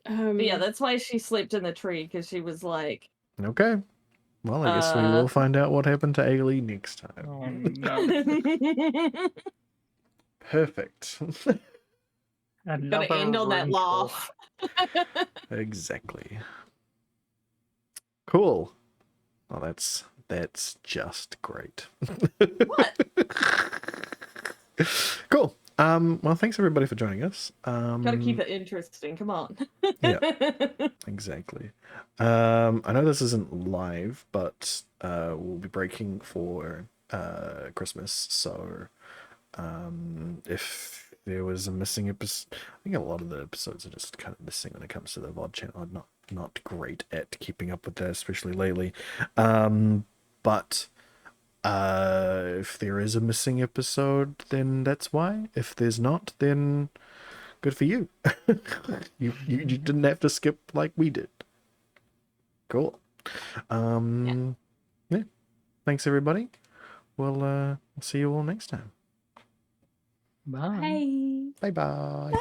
But yeah, that's why she slept in the tree, because she was like, Okay. Well, I guess we will find out what happened to Ailey next time. Oh no. Perfect. Another gotta end on that room tour. laugh. Exactly. Cool. Well, that's just great. What? Cool. Well, thanks everybody for joining us. Gotta keep it interesting, come on. Yeah. Exactly. I know this isn't live, but we'll be breaking for Christmas, so if there was a missing episode, I think a lot of the episodes are just kind of missing when it comes to the VOD channel. I'm not great at keeping up with that, especially lately. But if there is a missing episode, then that's why. If there's not, then good for you. you didn't have to skip like we did. Cool. Yeah. Thanks everybody. We'll see you all next time. Bye. Bye bye.